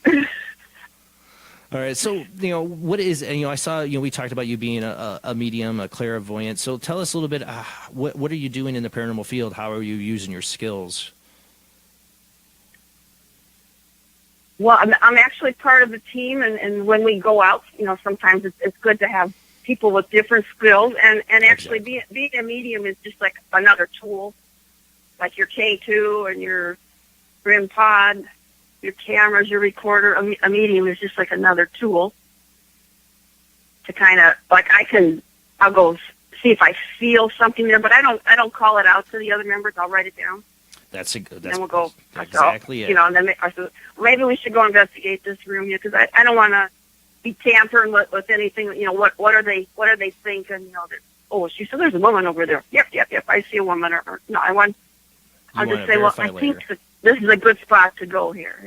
All right, so what is? I saw we talked about you being a medium, a clairvoyant. So tell us a little bit. What are you doing in the paranormal field? How are you using your skills? Well, I'm actually part of the team, and when we go out, sometimes it's good to have people with different skills, and actually being a medium is just like another tool, like your K2 and your RIM pod, your cameras, your recorder. A medium is just like another tool to kind of, like, I'll go see if I feel something there, but I don't call it out to the other members. I'll write it down. That's Then we'll go exactly it. And then I said, maybe we should go investigate this room, because I don't want to be tampering with anything. What are they thinking? That, she said there's a woman over there. Yep. I see a woman. Or no, I'll just say, well, I think that this is a good spot to go here.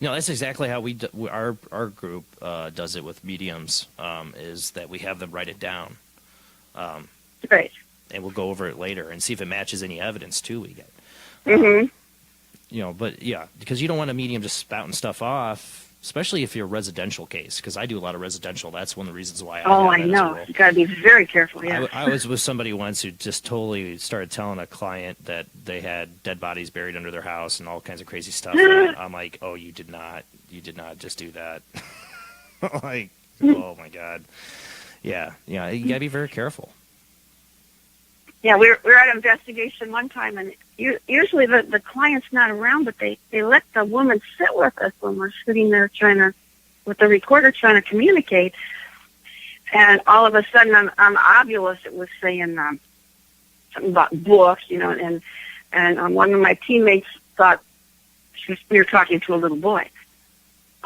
No, that's exactly how our group does it with mediums. Is that we have them write it down. Great. And we'll go over it later and see if it matches any evidence too we get. But yeah, because you don't want a medium just spouting stuff off, especially if you're a residential case. Because I do a lot of residential. That's one of the reasons why. I know. You got to be very careful. Yeah. I was with somebody once who just totally started telling a client that they had dead bodies buried under their house and all kinds of crazy stuff. And I'm like, oh, you did not just do that. Like, oh my God. Yeah, you gotta be very careful. Yeah, we were at an investigation one time, and usually the client's not around, but they let the woman sit with us when we're sitting there with the recorder trying to communicate. And all of a sudden on Obulus it was saying something about books, and one of my teammates thought we were talking to a little boy.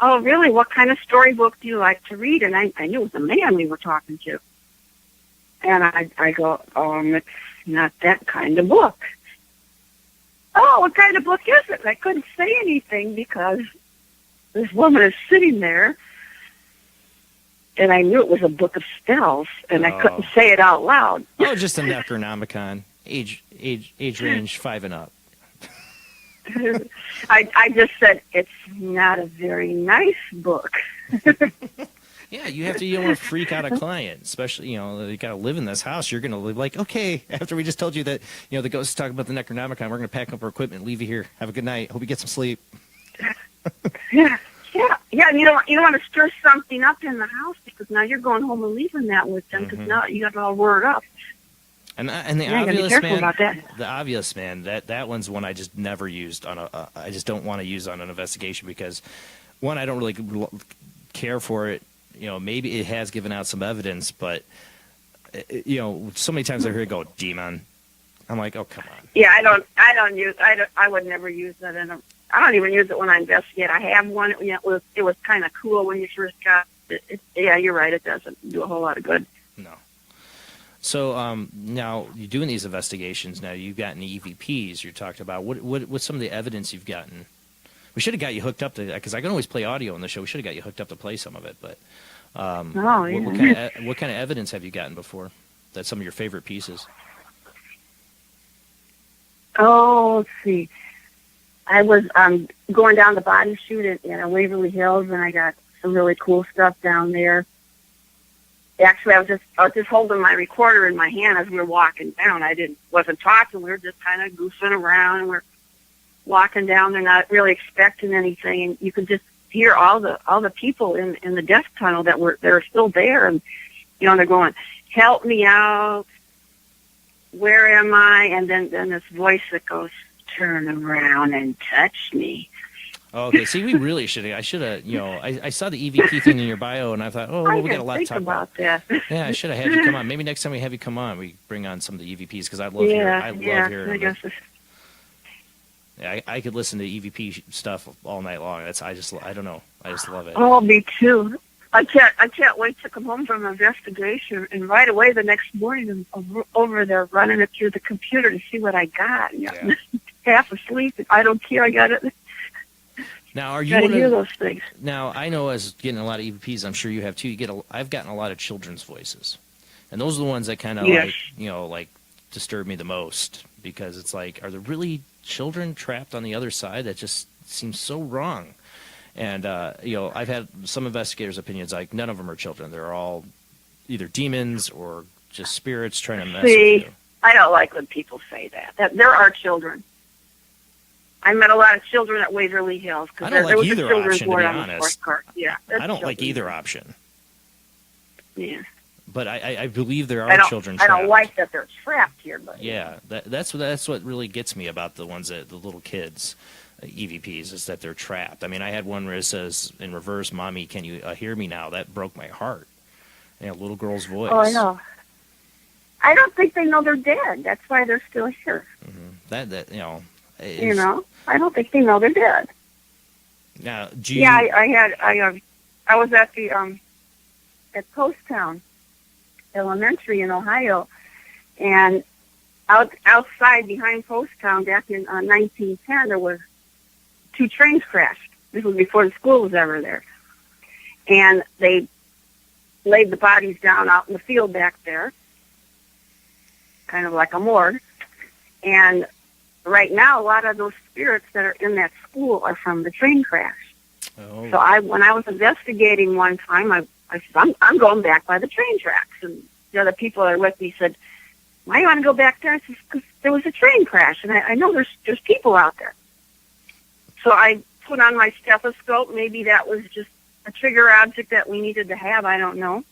Oh, really? What kind of storybook do you like to read? And I knew it was a man we were talking to. And I go, it's not that kind of book. Oh, what kind of book is it? And I couldn't say anything because this woman is sitting there, and I knew it was a book of spells, and I couldn't say it out loud. Oh, just a Necronomicon, age range 5 and up. I just said, it's not a very nice book. Yeah, you have to. You don't want to freak out a client, especially you got to live in this house. You're going to live like, okay. After we just told you that the ghost is talking about the Necronomicon, we're going to pack up our equipment and leave you here. Have a good night. Hope you get some sleep. Yeah. And you don't want to stir something up in the house because now you're going home and leaving that with them because now you got it all word up. And the obvious man, that one's one I just never used I just don't want to use on an investigation because one, I don't really care for it. Maybe it has given out some evidence, but so many times I hear it go demon. I'm like, oh, come on. Yeah, I would never use that I don't even use it when I investigate. I have one. It was kind of cool when you first got it. Yeah, you're right. It doesn't do a whole lot of good. No. So now you're doing these investigations. Now you've gotten EVPs. You talked about what's some of the evidence you've gotten. We should have got you hooked up to that because I can always play audio on the show. We should have got you hooked up to play some of it. But what kind of evidence have you gotten before? That's some of your favorite pieces. Oh, let's see. I was going down the body shoot at Waverly Hills, and I got some really cool stuff down there. Actually, I was just holding my recorder in my hand as we were walking down. Wasn't talking. We were just kind of goofing around, and we're walking down. They're not really expecting anything, and you could just hear all the people in the death tunnel that are still there, and they're going, "Help me out! Where am I?" And then this voice that goes, "Turn around and touch me." Oh, okay. See, we really should. I should have. I saw the EVP thing in your bio, and I thought, oh, well, I we got a lot to didn't talk think about that. Yeah, I should have had you come on. Maybe next time we have you come on, we bring on some of the EVPs because I love hearing. I love hearing. I guess it's, Yeah, I could listen to EVP stuff all night long. I don't know. I just love it. oh, me too. I can't wait to come home from investigation, and right away the next morning I'm over there running it through the computer to see what I got. Yeah. Half asleep. I don't care. I got it. Now, are you Got to one hear of, those things. now? I know as getting a lot of EVPs, I'm sure you have too. I've gotten a lot of children's voices, and those are the ones that kind of Yes. like disturb me the most because it's like, are there really children trapped on the other side? That just seems so wrong. And I've had some investigators' opinions like none of them are children. They're all either demons or just spirits trying to mess with See, you. I don't like when people say that. That there are children. I met a lot of children at Waverly Hills I because don't there like was either a children's option, to ward be on the honest. fourth cart. Yeah, I don't like children. either option, Yeah, but I believe there I are don't. children I trapped. don't like that they're trapped here, but Yeah, that's what really gets me about the ones that the little kids, EVPs, is that they're trapped. I mean, I had one where it says in reverse, "Mommy, can you hear me now?" That broke my heart. Little girl's voice. Oh, I know. I don't think they know they're dead. That's why they're still here. That You know, I don't think they know they're dead. Now, do you? Yeah, I was at the at Poasttown Elementary in Ohio, and outside behind Poasttown back in 1910 there was 2 trains crashed. This was before the school was ever there, and they laid the bodies down out in the field back there, kind of like a morgue. And right now, a lot of those spirits that are in that school are from the train crash. Oh. So when I was investigating one time, I said, I'm going back by the train tracks. And the other people that are with me said, why do you want to go back there? I said, because there was a train crash, and I know there's people out there. So I put on my stethoscope. Maybe that was just a trigger object that we needed to have. I don't know.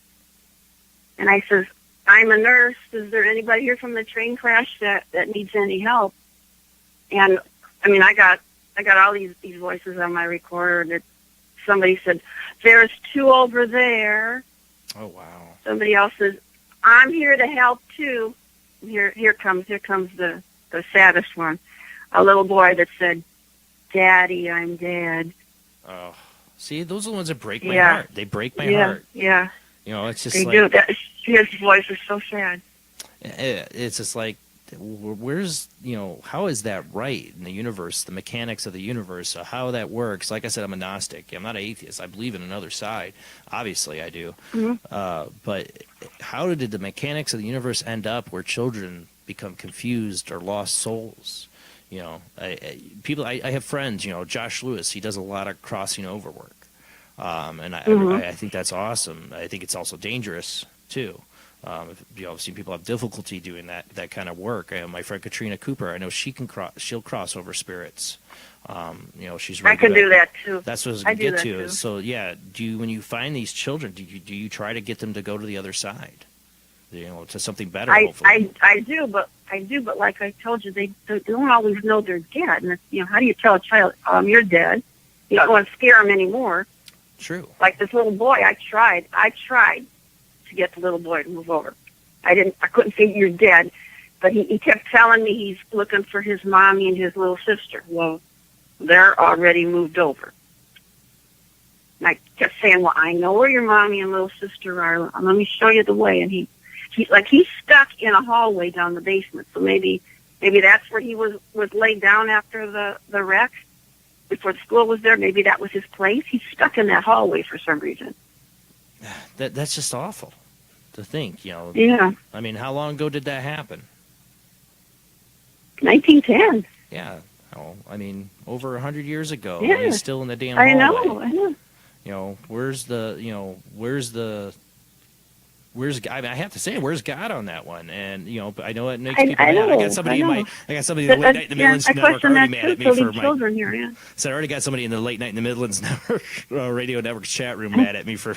And I says, I'm a nurse. Is there anybody here from the train crash that needs any help? And I mean, I got all these voices on my recorder that somebody said, there's 2 over there. Oh, wow. Somebody else says, I'm here to help too. Here comes the saddest one. A little boy that said, Daddy, I'm dead. Oh, see, those are the ones that break my Yeah. heart. They break my heart. Yeah, It's just they like do. His voice is so sad. it's just like, where's how is that right in the universe, the mechanics of the universe, so how that works? Like I said, I'm a Gnostic. I'm not an atheist. I believe in another side. Obviously, I do. But how did the mechanics of the universe end up where children become confused or lost souls? I have friends. Josh Lewis. He does a lot of crossing over work, and I think that's awesome. I think it's also dangerous too. I've seen people have difficulty doing that kind of work. My friend Katrina Cooper, I know she'll cross over spirits. She's really I can good do that too. That's what I was I going to do get that to. too. So yeah, when you find these children, do you try to get them to go to the other side? To something better. Hopefully. I do, but like I told you, they don't always know they're dead. And how do you tell a child, you're dead? You don't want to scare them anymore. True. Like this little boy, I tried to get the little boy to move over. I couldn't say you're dead, but he kept telling me he's looking for his mommy and his little sister. Well, they're already moved over. And I kept saying, well, I know where your mommy and little sister are. Let me show you the way. And he's stuck in a hallway down the basement. So maybe that's where he was laid down after the wreck, before the school was there. Maybe that was his place. He's stuck in that hallway for some reason. That's just awful to think. Yeah. I mean, how long ago did that happen? 1910. Yeah. Oh, I mean, over 100 years ago. Yeah. He's still in the damn I hallway. know. I mean, I have to say, where's God on that one? And but I know it makes I people mad. know, I got somebody I know. I got somebody in the late night in the Midlands I network question already that mad at too. me So for these my. children here, yeah. So I already got somebody in the late night in the Midlands network, radio network chat room mad at me for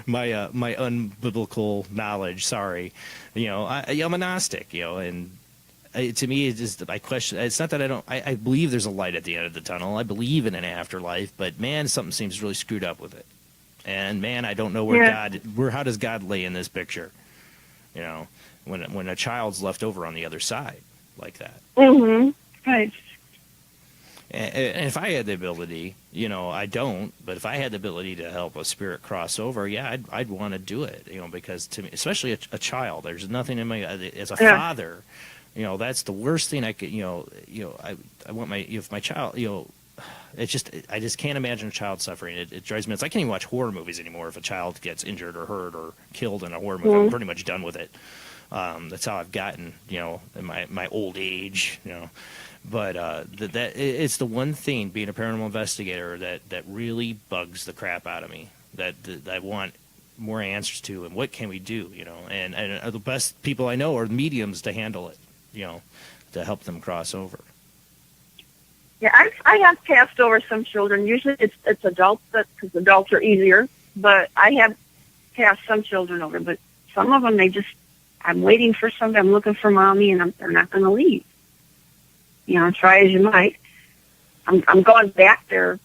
my unbiblical knowledge. Sorry, I'm a Gnostic, and to me, it's just I question. It's not that I don't. I believe there's a light at the end of the tunnel. I believe in an afterlife, but man, something seems really screwed up with it. And man, I don't know where how does God lay in this picture? You know, when a child's left over on the other side like that. Mm-hmm. Right. And if I had the ability, you know, I don't, but if I had the ability to help a spirit cross over, yeah, I'd want to do it, you know, because to me, especially a child, there's nothing in my, as a father, you know, that's the worst thing I could, I want if my child, you know, I just can't imagine a child suffering. It drives me nuts. I can't even watch horror movies anymore if a child gets injured or hurt or killed in a horror movie. I'm pretty much done with it. That's how I've gotten, you know, in my old age, you know. But it's the one thing, being a paranormal investigator, that really bugs the crap out of me, that I want more answers to, and what can we do, you know. And the best people I know are mediums to handle it, you know, to help them cross over. Yeah, I have passed over some children. Usually it's adults, because adults are easier. But I have passed some children over. But some of them, I'm waiting for somebody. I'm looking for mommy, and they're not going to leave. You know, try as you might. I'm going back there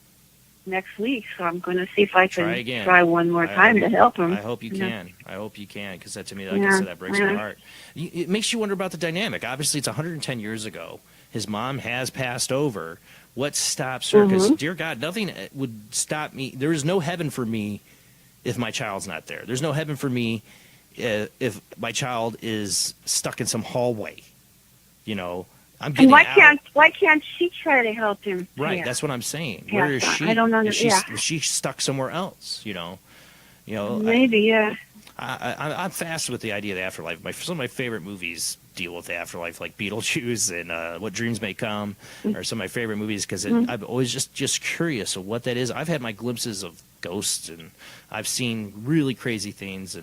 next week, so I'm going to see if I can try one more time to help him. I hope you can. I hope you can, because that, to me, like I said, that breaks my heart. It makes you wonder about the dynamic. Obviously, it's 110 years ago. His mom has passed over. What stops her? Because, dear God, nothing would stop me. There is no heaven for me if my child's not there. There's no heaven for me if my child is stuck in some hallway. You know, I'm getting out. Why can't she try to help him? Right, that's what I'm saying. Where is she? I don't understand. Is she stuck somewhere else? You know, maybe, yeah. I'm fast with the idea of the afterlife. Some of my favorite movies deal with the afterlife, like Beetlejuice and What Dreams May Come, are some of my favorite movies, because I'm always just curious of what that is. I've had my glimpses of ghosts, and I've seen really crazy things,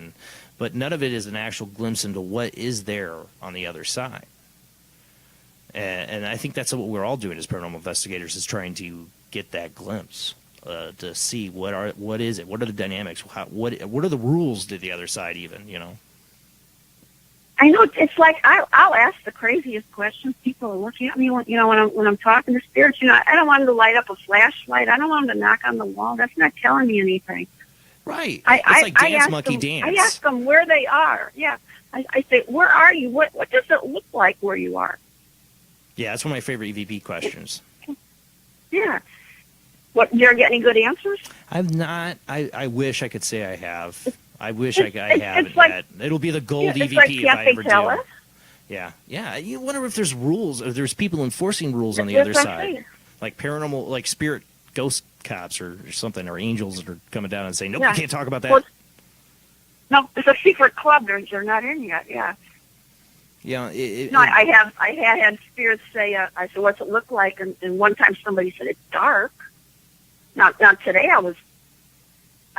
but none of it is an actual glimpse into what is there on the other side. And I think that's what we're all doing as paranormal investigators, is trying to get that glimpse. To see what is it? What are the dynamics? What are the rules to the other side? Even, you know. I know, it's like I'll ask the craziest questions. People are looking at me when I'm talking to spirits. You know, I don't want them to light up a flashlight. I don't want them to knock on the wall. That's not telling me anything. Right. It's like dance monkey dance. I ask them where they are. Yeah. I say, where are you? What does it look like where you are? Yeah, that's one of my favorite EVP questions. Yeah. What, did you ever get any good answers? I've not. I wish I could say I have. I wish I haven't yet. It'll be the gold EVP like, if I ever do. Us? Yeah. You wonder if there's rules, or there's people enforcing rules on the other side, like paranormal, like spirit ghost cops or something, or angels that are coming down and saying, nope, you can't talk about that. Well, no, it's a secret club. They're not in yet. Yeah. Yeah. I had spirits say, I said, what's it look like? And one time somebody said, it's dark. Now today I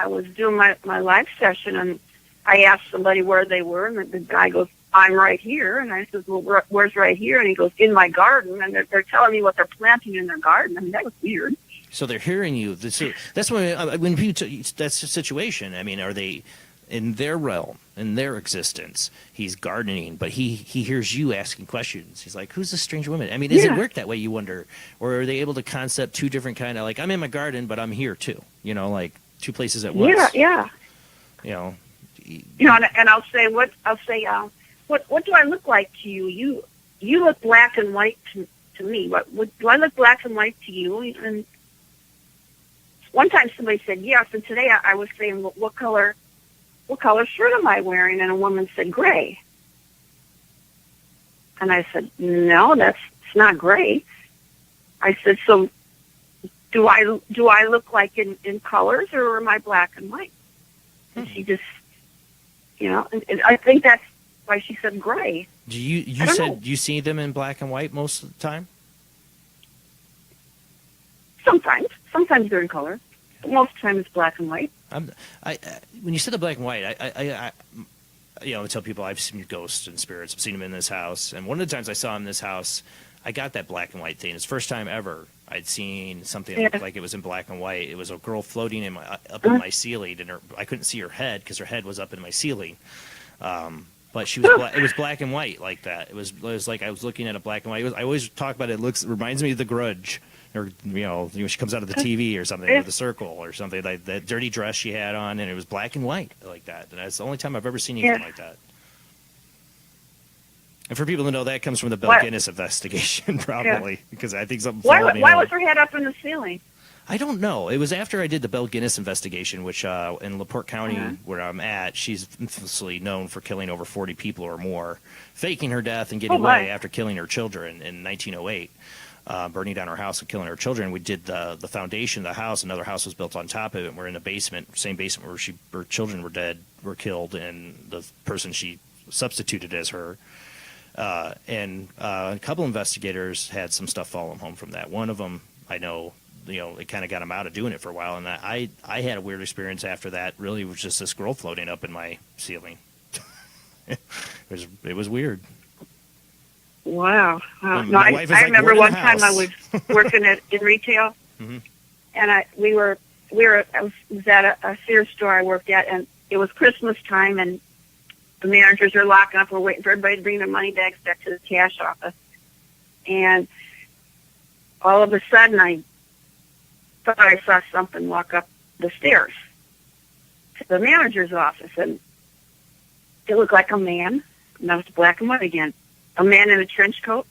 was doing my live session, and I asked somebody where they were, and the guy goes, I'm right here. And I said, well, where's right here? And he goes, in my garden. And they're telling me what they're planting in their garden. I mean, that was weird. So they're hearing you. That's when people, that's the situation. I mean, are they in their realm, in their existence? He's gardening, but he hears you asking questions. He's like, who's this strange woman? I mean, does it work that way, you wonder? Or are they able to concept two different kind of, like, I'm in my garden, but I'm here too, you know, like two places at once? Yeah. You know, and I'll say, what do I look like to you? You look black and white to me. Do I look black and white to you? And one time somebody said yes, and today I was saying, what color shirt am I wearing? And a woman said, gray. And I said, no, it's not gray. I said, so do I look like in colors, or am I black and white? And she just, you know, and I think that's why she said gray. Do you said you see them in black and white most of the time? Sometimes they're in color. But most of the time it's black and white. When you said the black and white, I tell people I've seen ghosts and spirits. I've seen them in this house, and one of the times I saw them in this house, I got that black and white thing. It's the first time ever I'd seen something that looked like it was in black and white. It was a girl floating up in my ceiling, and I couldn't see her head because her head was up in my ceiling. But she was it was black and white like that. It was like I was looking at a black and white. I always talk about it. Reminds me of The Grudge, or she comes out of the TV or something, or The Circle or something, like that dirty dress she had on, and it was black and white like that. And that's the only time I've ever seen anything like that. And for people to know, that comes from the Bill Guinness investigation, probably, because I think something. Why was her head up in the ceiling? I don't know. It was after I did the Bill Guinness investigation, which in LaPorte County, where I'm at, she's infamously known for killing over 40 people or more, faking her death and getting away after killing her children in 1908, burning down her house and killing her children. We did the foundation of the house. Another house was built on top of it. And we're in the basement, same basement where her children were killed, and the person she substituted as her. And a couple investigators had some stuff follow them home from that. One of them, I know, it kind of got him out of doing it for a while. And I had a weird experience after that. Really, it was just this girl floating up in my ceiling. it was weird. Wow. No, I remember one time I was working in retail, mm-hmm. and I was at a Sears store I worked at, and it was Christmas time, and the managers are locking up. We're waiting for everybody to bring their money bags back to the cash office. And all of a sudden, I thought I saw something walk up the stairs to the manager's office. And it looked like a man, and that was black and white again, a man in a trench coat.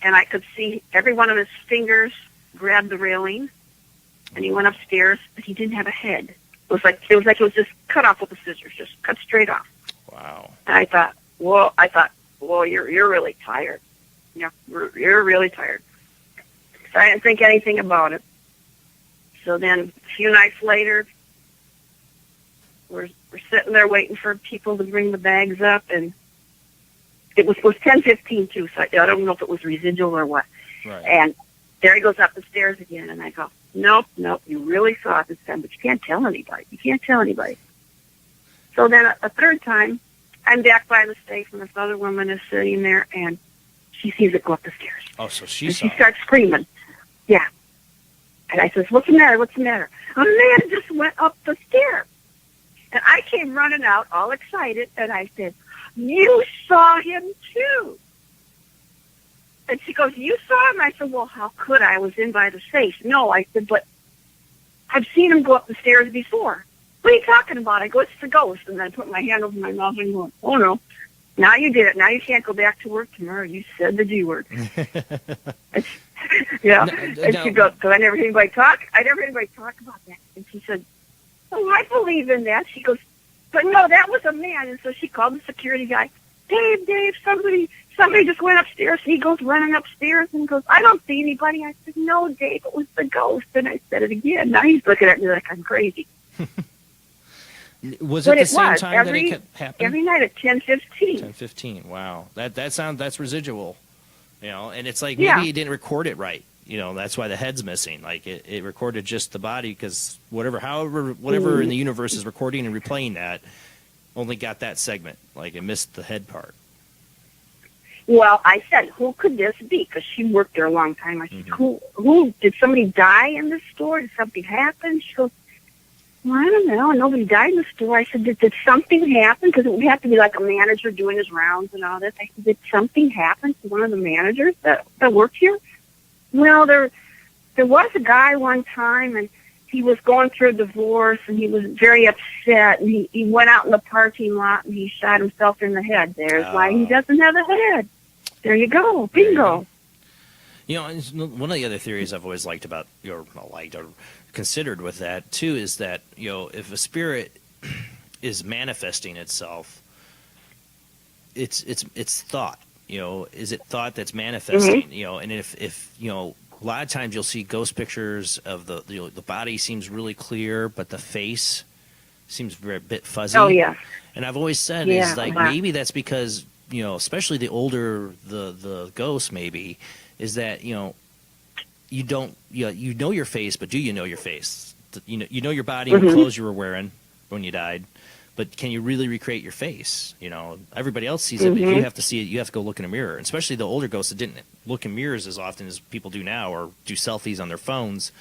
And I could see every one of his fingers grab the railing, and he went upstairs, but he didn't have a head. It was like it was just cut off with the scissors, just cut straight off. Wow. And I thought, well, you're really tired. Yeah, you're really tired. So I didn't think anything about it. So then a few nights later, we're sitting there waiting for people to bring the bags up, and it was 10:15 too. So I don't know if it was residual or what. Right. And there he goes up the stairs again, and I go, Nope, you really saw it this time, but you can't tell anybody. So then a third time, I'm back by the safe, and this other woman is sitting there, and she sees it go up the stairs. Oh, so she starts screaming. Yeah. And I says, what's the matter? A man just went up the stairs. And I came running out, all excited, and I said, you saw him too. And she goes, you saw him? I said, well, how could I? I was in by the safe. No, I said, but I've seen him go up the stairs before. What are you talking about? I go, it's the ghost. And then I put my hand over my mouth and go, oh, no. Now you did it. Now you can't go back to work tomorrow. You said the G word. Yeah. And she goes, because I never heard anybody talk about that. And she said, oh, I believe in that. She goes, but no, that was a man. And so she called the security guy. Dave, somebody just went upstairs. He goes running upstairs and goes, I don't see anybody. I said, no, Dave, it was the ghost. And I said it again. Now he's looking at me like I'm crazy. Was it the same time that it happened? Every night at 10:15. 10:15. Wow, that's residual. And it's like maybe he didn't record it right. That's why the head's missing. Like it recorded just the body, because whatever in the universe is recording and replaying that only got that segment. Like it missed the head part. Well, I said, who could this be? Because she worked there a long time. I said, who did somebody die in the store? Did something happen? She goes, well, I don't know. Nobody died in the store. I said, did something happen? Because it would have to be like a manager doing his rounds and all this. I said, did something happen to one of the managers that worked here? Well, there was a guy one time, and he was going through a divorce, and he was very upset, and he went out in the parking lot, and he shot himself in the head. There's why he doesn't have a head. There you go. Bingo. One of the other theories I've always liked about, or considered with that too, is that if a spirit is manifesting itself, it's thought. Is it thought that's manifesting? Mm-hmm. And if a lot of times you'll see ghost pictures of the body seems really clear, but the face seems a bit fuzzy. Oh yeah. And I've always said is like maybe that's because especially the older the ghost maybe is that you don't you know your face, but do you know your face? You know your body and the clothes you were wearing when you died, but can you really recreate your face? Everybody else sees it, but you have to see it. You have to go look in a mirror. And especially the older ghosts that didn't look in mirrors as often as people do now, or do selfies on their phones,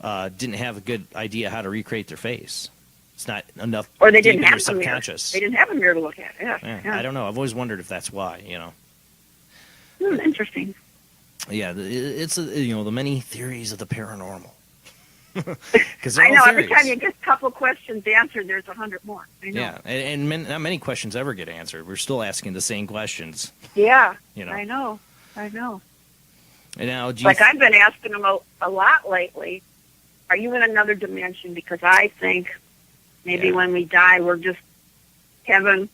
didn't have a good idea how to recreate their face. It's not enough. Or they deep didn't in have your a mirror. subconscious. They didn't have a mirror to look at. Yeah. Yeah, I don't know. I've always wondered if that's why. Interesting. Yeah, it's the many theories of the paranormal. Because I know. Every time you get a couple questions answered, there's 100 more. I know. Yeah, and not many questions ever get answered. We're still asking the same questions. Yeah. You know. I know. And now, I've been asking them a lot lately. Are you in another dimension? Because I think maybe when we die, we're just heaven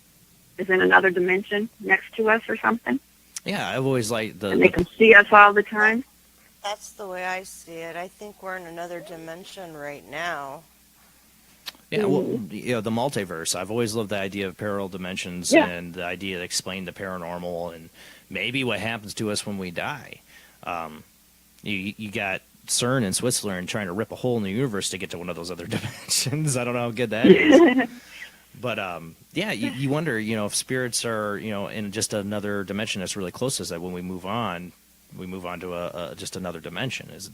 is in another dimension next to us or something. Yeah, I've always liked and they can see us all the time. That's the way I see it. I think we're in another dimension right now. Yeah, well, the multiverse. I've always loved the idea of parallel dimensions and the idea to explain the paranormal and maybe what happens to us when we die. You got CERN in Switzerland trying to rip a hole in the universe to get to one of those other dimensions. I don't know how good that is. But, you wonder, if spirits are, in just another dimension that's really close to us, that when we move on to just another dimension. Is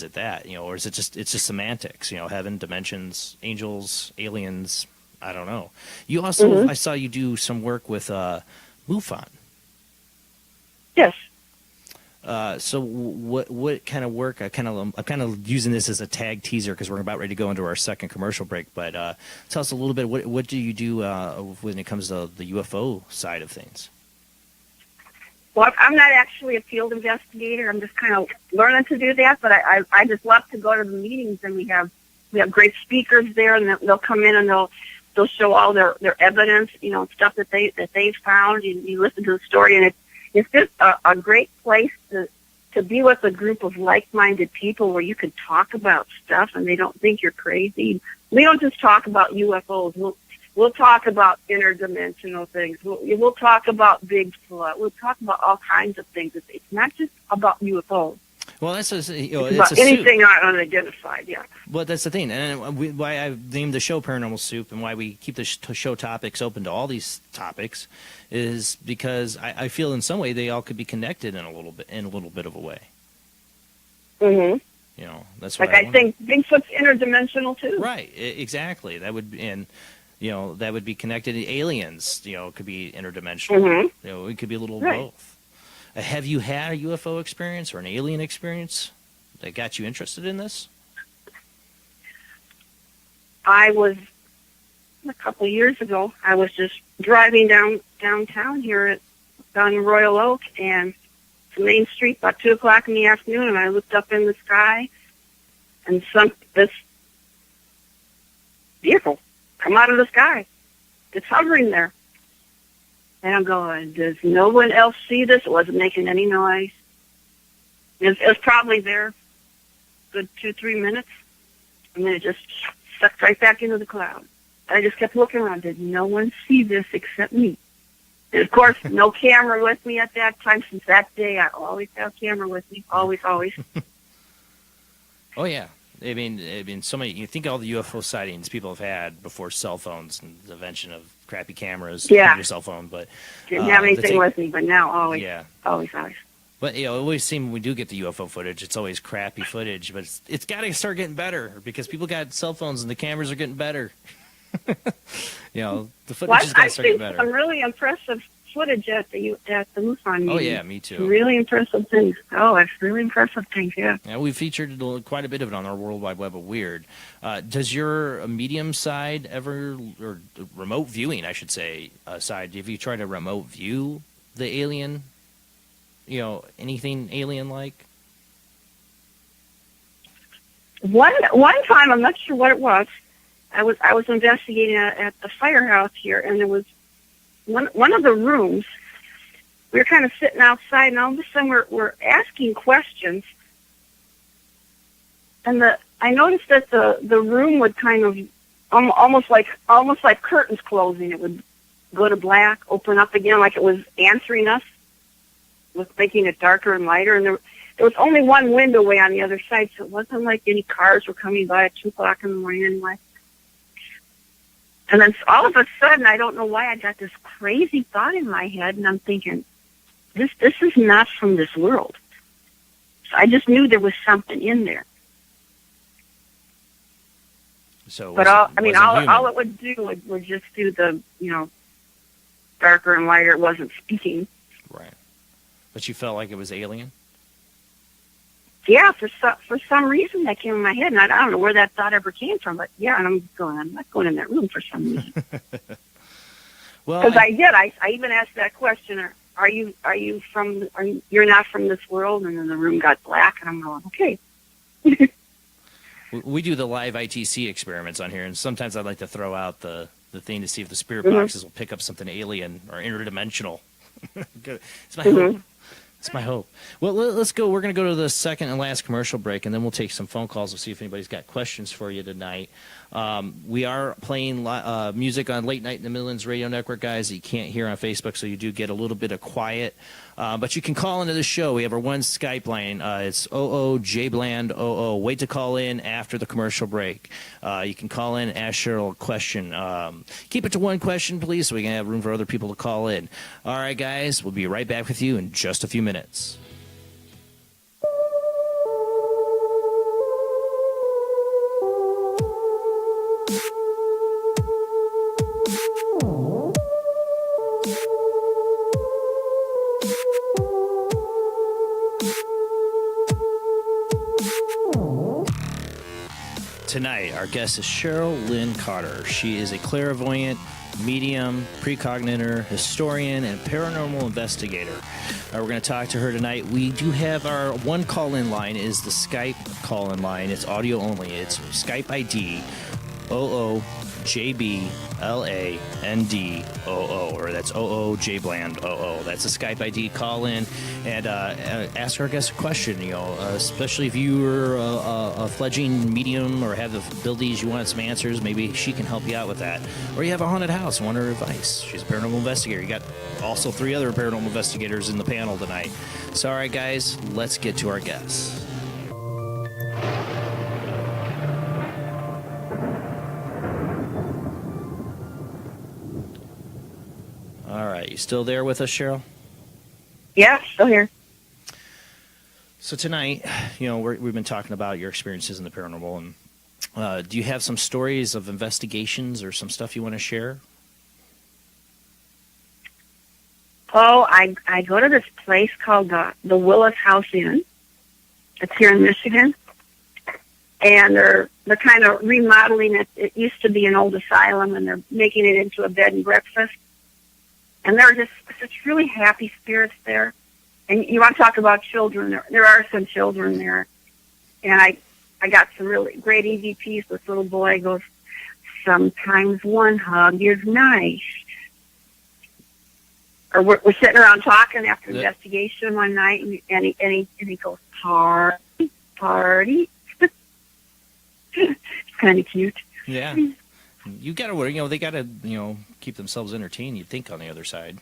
it that, or is it's just semantics, heaven, dimensions, angels, aliens? I don't know. You also, I saw you do some work with MUFON. Yes. So what kind of work? I'm kind of using this as a tag teaser because we're about ready to go into our second commercial break. But tell us a little bit. What do you do when it comes to the UFO side of things? Well, I'm not actually a field investigator. I'm just kind of learning to do that. But I just love to go to the meetings, and we have great speakers there, and they'll come in and they'll show all their evidence, stuff that they've found. You listen to the story, and it's just a great place to be with a group of like-minded people where you can talk about stuff and they don't think you're crazy. We don't just talk about UFOs. We'll talk about interdimensional things. We'll talk about Bigfoot. We'll talk about all kinds of things. It's not just about UFOs. Well, that's it's about anything not unidentified. Yeah. Well, that's the thing, and why I named the show Paranormal Soup, and why we keep the show topics open to all these topics, is because I feel in some way they all could be connected in a little bit of a way. Mm-hmm. That's what I think Bigfoot's interdimensional too. Right. Exactly. That would that would be connected to aliens. Could be interdimensional. Mm-hmm. It could be a little both. Have you had a UFO experience or an alien experience that got you interested in this? I was, a couple of years ago, I was just driving downtown here down in Royal Oak, and the main street about 2 o'clock in the afternoon, and I looked up in the sky, and this vehicle come out of the sky. It's hovering there. And I'm going, does no one else see this? It wasn't making any noise. It was probably there good 2-3 minutes, and then it just sucked right back into the cloud. I just kept looking around. Did no one see this except me? And of course, no camera with me at that time. Since that day, I always have a camera with me. Always. Oh, yeah. I mean, so many. You think all the UFO sightings people have had before cell phones and the invention of crappy cameras on your cell phone, but didn't have anything with me. But now, always. But it always seems when we do get the UFO footage, it's always crappy footage. But it's got to start getting better because people got cell phones and the cameras are getting better. The footage has got to start getting better. Some really impressive footage at the MUFON meeting. Oh yeah, me too. Really impressive things. Oh, it's really impressive things. Yeah. Yeah, we featured quite a bit of it on our World Wide Web of Weird. Does your medium side ever, or remote viewing, I should say, side? Have you tried to remote view the alien? Anything alien-like? One time, I'm not sure what it was. I was investigating at the firehouse here, and there was one of the rooms. We were kind of sitting outside, and all of a sudden we're asking questions, and I noticed that the room would kind of almost like curtains closing. It would go to black, open up again, like it was answering us, was making it darker and lighter. And there was only one window way on the other side, so it wasn't like any cars were coming by at 2 o'clock in the morning anyway. And then all of a sudden, I don't know why, I got this crazy thought in my head, and I'm thinking, this is not from this world. So I just knew there was something in there. So, But wasn't human. all it would do would just do the, darker and lighter. It wasn't speaking. Right. But you felt like it was alien? Yeah, for some reason that came in my head, and I don't know where that thought ever came from. But yeah, and I'm not going in that room for some reason. Well, Because I did. I even asked that question. You're not from this world? And then the room got black, and I'm going, okay. we do the live ITC experiments on here, and sometimes I'd like to throw out the thing to see if the spirit Mm-hmm. boxes will pick up something alien or interdimensional. It's my hope. It's my hope. Well, let's go. We're going to go to the second and last commercial break, and then we'll take some phone calls to see if anybody's got questions for you tonight. We are playing music on Late Night in the Midlands Radio Network, guys, that you can't hear on Facebook, so you do get a little bit of quiet. But you can call into the show. We have our one Skype line. It's OOJBland00. Wait to call in after the commercial break. You can call in, ask Cheryl a question. Keep it to one question, please, so we can have room for other people to call in. All right, guys, we'll be right back with you in just a few minutes. Tonight, our guest is Cheryl Lynn Carter. She is a clairvoyant, medium, precognitor, historian, and paranormal investigator. We're going to talk to her tonight. We do have our one call-in line is the Skype call-in line. It's audio only. It's Skype ID OOJBLANDOO, or that's OOJBland00. That's a Skype ID. Call in and ask our guest a question, especially if you were a fledgling medium or have the abilities, you want some answers, maybe she can help you out with that. Or you have a haunted house and want her advice. She's a paranormal investigator. You got also 3 other paranormal investigators in the panel tonight. So, all right, guys, let's get to our guests. All right, you still there with us, Cheryl? Yeah, still here. So tonight, we've been talking about your experiences in the paranormal, and do you have some stories of investigations or some stuff you want to share? Oh, I go to this place called the Willis House Inn. It's here in Michigan, and they're kind of remodeling it. It used to be an old asylum, and they're making it into a bed and breakfast. And there are just such really happy spirits there. And you want to talk about children? There are some children there. And I got some really great EVPs. This little boy goes, "Sometimes one hug is nice." Or we're sitting around talking after investigation one night, and he goes, "Party, party." It's kind of cute. Yeah. You got to, they got to, keep themselves entertained, you'd think, on the other side.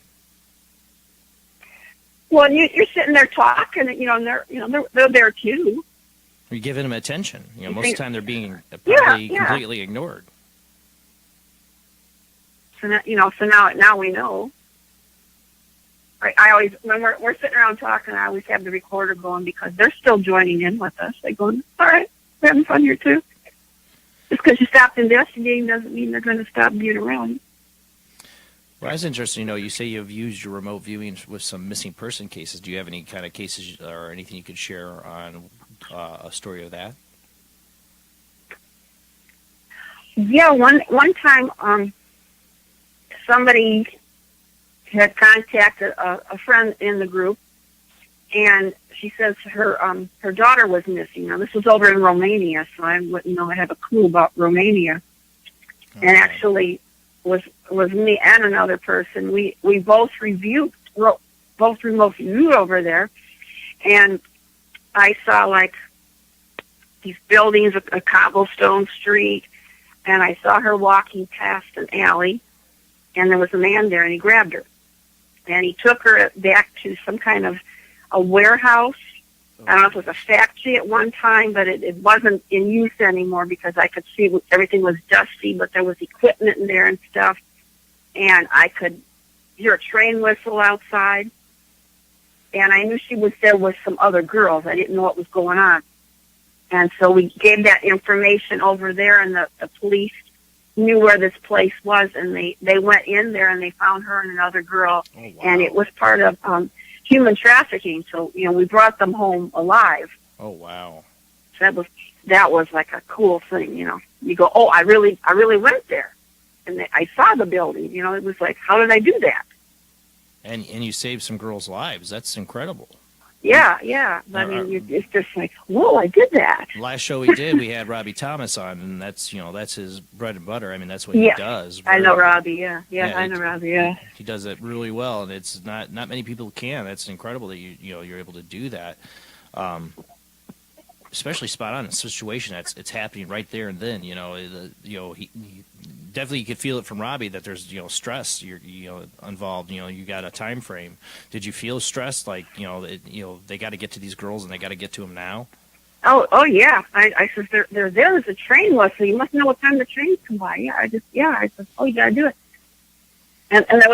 Well, you're sitting there talking, and they're there too. You're giving them attention. Most of the time they're being completely ignored. So now we know. I always, when we're sitting around talking, I always have the recorder going because they're still joining in with us. They go, "All right, we're having fun here too." Just because you stopped investigating doesn't mean they're going to stop being around. Well, that's interesting. You say you've used your remote viewing with some missing person cases. Do you have any kind of cases or anything you could share on a story of that? Yeah, one time somebody had contacted a friend in the group, and she says her daughter was missing. Now, this was over in Romania, so I wouldn't have a clue about Romania. Okay. And actually, was me and another person. We both remote viewed over there, and I saw like these buildings, a cobblestone street, and I saw her walking past an alley, and there was a man there, and he grabbed her, and he took her back to some kind of a warehouse. I don't know if it was a factory at one time, but it wasn't in use anymore because I could see everything was dusty, but there was equipment in there and stuff. And I could hear a train whistle outside. And I knew she was there with some other girls. I didn't know what was going on. And so we gave that information over there, and the police knew where this place was, and they went in there and they found her and another girl. Oh, wow. And it was part of human trafficking. So, we brought them home alive. Oh, wow. So that was like a cool thing, You go, oh, I really went there, and I saw the building. It was like, how did I do that? And you saved some girls' lives. That's incredible. Yeah. I mean, it's just like, whoa, I did that. Last show we did, we had Robbie Thomas on, and that's his bread and butter. I mean, that's what he does. I know Robbie. Yeah, I know Robbie. Yeah, he does it really well, and it's not many people can. That's incredible that you're able to do that. Especially spot on in a situation it's happening right there and then. He definitely, you could feel it from Robbie that there's stress involved. You got a time frame. Did you feel stressed? Like they got to get to these girls and they got to get to them now. Oh yeah. I said they're there. There's a train, Leslie. You must know what time the trains come by. I said, oh, you gotta do it. And there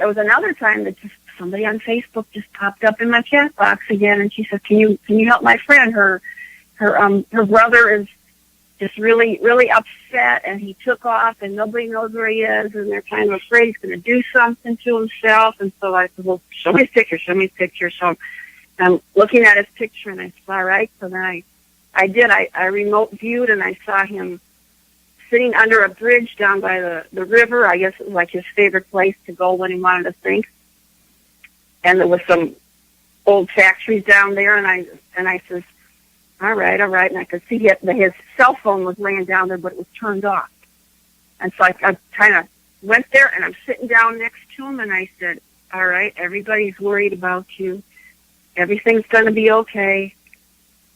was another time that just somebody on Facebook just popped up in my chat box again, and she said, can you help my friend? Her brother is just really, really upset, and he took off, and nobody knows where he is, and they're kind of afraid he's going to do something to himself. And so I said, well, show me his picture. So I'm looking at his picture, and I said, all right. So then I did. I remote viewed, and I saw him sitting under a bridge down by the river. I guess it was like his favorite place to go when he wanted to think. And there was some old factories down there, and I says, all right. And I could see his cell phone was laying down there, but it was turned off. And so I kind of went there, and I'm sitting down next to him, and I said, all right, everybody's worried about you. Everything's going to be okay.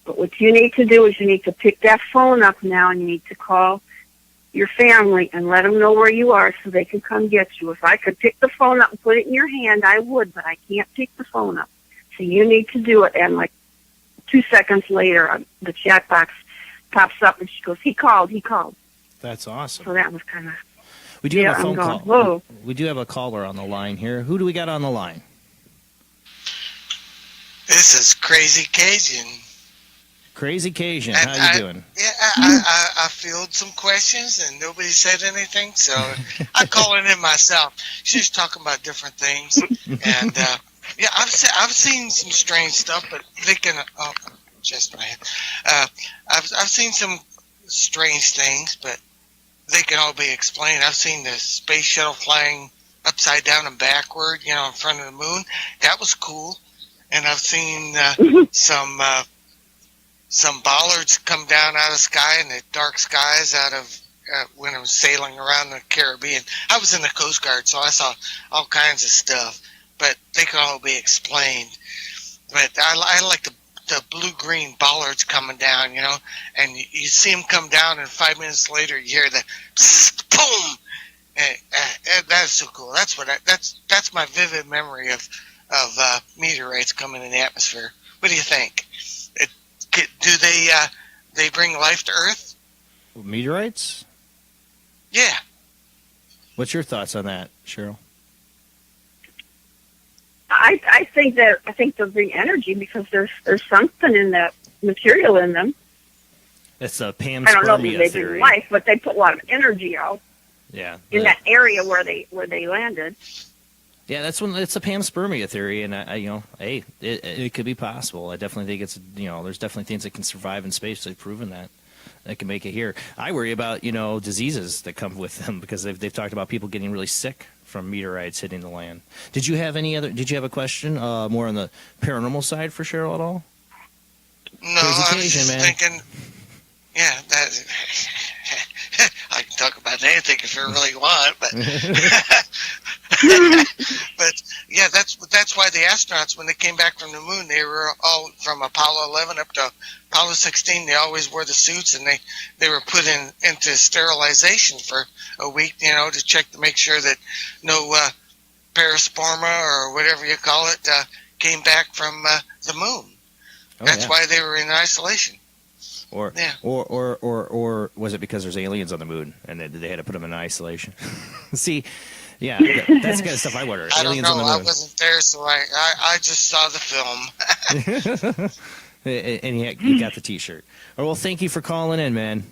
But what you need to do is you need to pick that phone up now, and you need to call your family and let them know where you are so they can come get you. If I could pick the phone up and put it in your hand, I would, but I can't pick the phone up. So you need to do it. And like 2 seconds later, the chat box pops up, and she goes, he called. That's awesome. So that was kind of... We do have a phone call. Whoa. We do have a caller on the line here. Who do we got on the line? This is Crazy Cajun. Crazy Cajun, how you doing? Yeah, I fielded some questions and nobody said anything, so I'm calling in myself. She's talking about different things, and yeah, I've seen some strange stuff, but they can. Oh, just my head. I've seen some strange things, but they can all be explained. I've seen the space shuttle flying upside down and backward, in front of the moon. That was cool, and I've seen some bollards come down out of the sky in the dark skies out of when I was sailing around the Caribbean. I was in the Coast Guard, so I saw all kinds of stuff, but they could all be explained. But I like the blue-green bollards coming down, and you see them come down, and 5 minutes later you hear the psst, boom, and that's so cool. That's my vivid memory of meteorites coming in the atmosphere. What do you think? Do they bring life to Earth? Meteorites? Yeah. What's your thoughts on that, Cheryl? I think they'll bring energy because there's something in that material in them. It's a panspermia I don't know if they theory. bring life, but they put a lot of energy out. Yeah. In that area where they landed. Yeah, it's a panspermia theory, and hey, it could be possible. I definitely think it's there's definitely things that can survive in space. They've proven that can make it here. I worry about diseases that come with them because they've talked about people getting really sick from meteorites hitting the land. Did you have a question more on the paranormal side for Cheryl at all? No, I was just thinking. Yeah, that. I can talk about anything if you really want, but but yeah, that's why the astronauts, when they came back from the moon, they were all from Apollo 11 up to Apollo 16. They always wore the suits, and they were put into sterilization for a week, to check to make sure that no parasperma or whatever you call it came back from the moon. That's why they were in isolation. Or was it because there's aliens on the moon and they had to put them in isolation? See, yeah, that's the kind of stuff I wonder. I aliens don't know. on the moon. I wasn't there, so I just saw the film. And you got the T-shirt. Oh, well, thank you for calling in, man.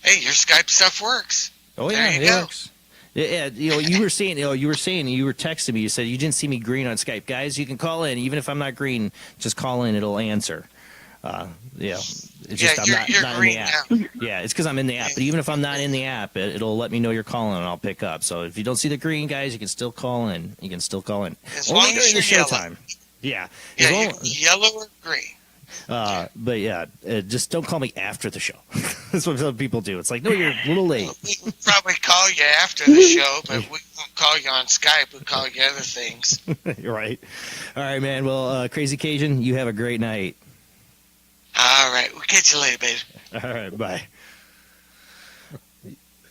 Hey, your Skype stuff works. Oh There yeah, you it go. works. Yeah, you were saying, you were texting me. You said you didn't see me green on Skype, guys. You can call in, even if I'm not green. Just call in; it'll answer. It's just I'm not in the green app. now. Yeah, it's because I'm in the app. But even if I'm not in the app, it'll let me know you're calling, and I'll pick up. So if you don't see the green, guys, you can still call in. You can still call in. As Only long as during the you're yellow. showtime. Yeah. Yeah, As you long- can be yellow or green. but yeah, just don't call me after the show. That's what some people do. It's like, no, you're a little late. We'll probably call you after the show, but we won't call you on Skype. We'll call you other things. You're right. All right, man. Well, Crazy Cajun, you have a great night. All right. We'll catch you later, baby. All right, bye.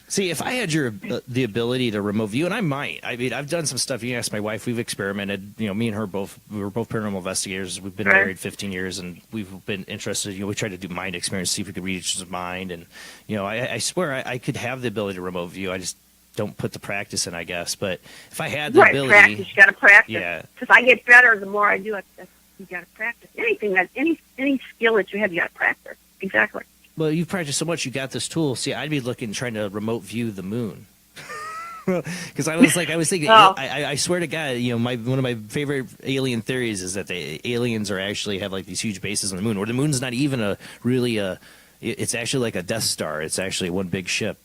See, if I had the ability to remote view, and I might. I mean, I've done some stuff. You can ask my wife. We've experimented. Me and her we were both paranormal investigators. We've been married 15 years, and we've been interested. We tried to do mind experience, see if we could read each other's mind. And, I swear I could have the ability to remote view. I just don't put the practice in, I guess. But if I had the ability. Practice. You got to practice. Yeah. Because I get better the more I do it. You got to practice. Anything any skill that you have, you got to practice. Exactly. Well, you've practiced so much, you got this tool. See, I'd be trying to remote view the moon. Because I was thinking, I swear to God, one of my favorite alien theories is that the aliens actually have like these huge bases on the moon, or the moon's not even it's actually like a Death Star. It's actually one big ship,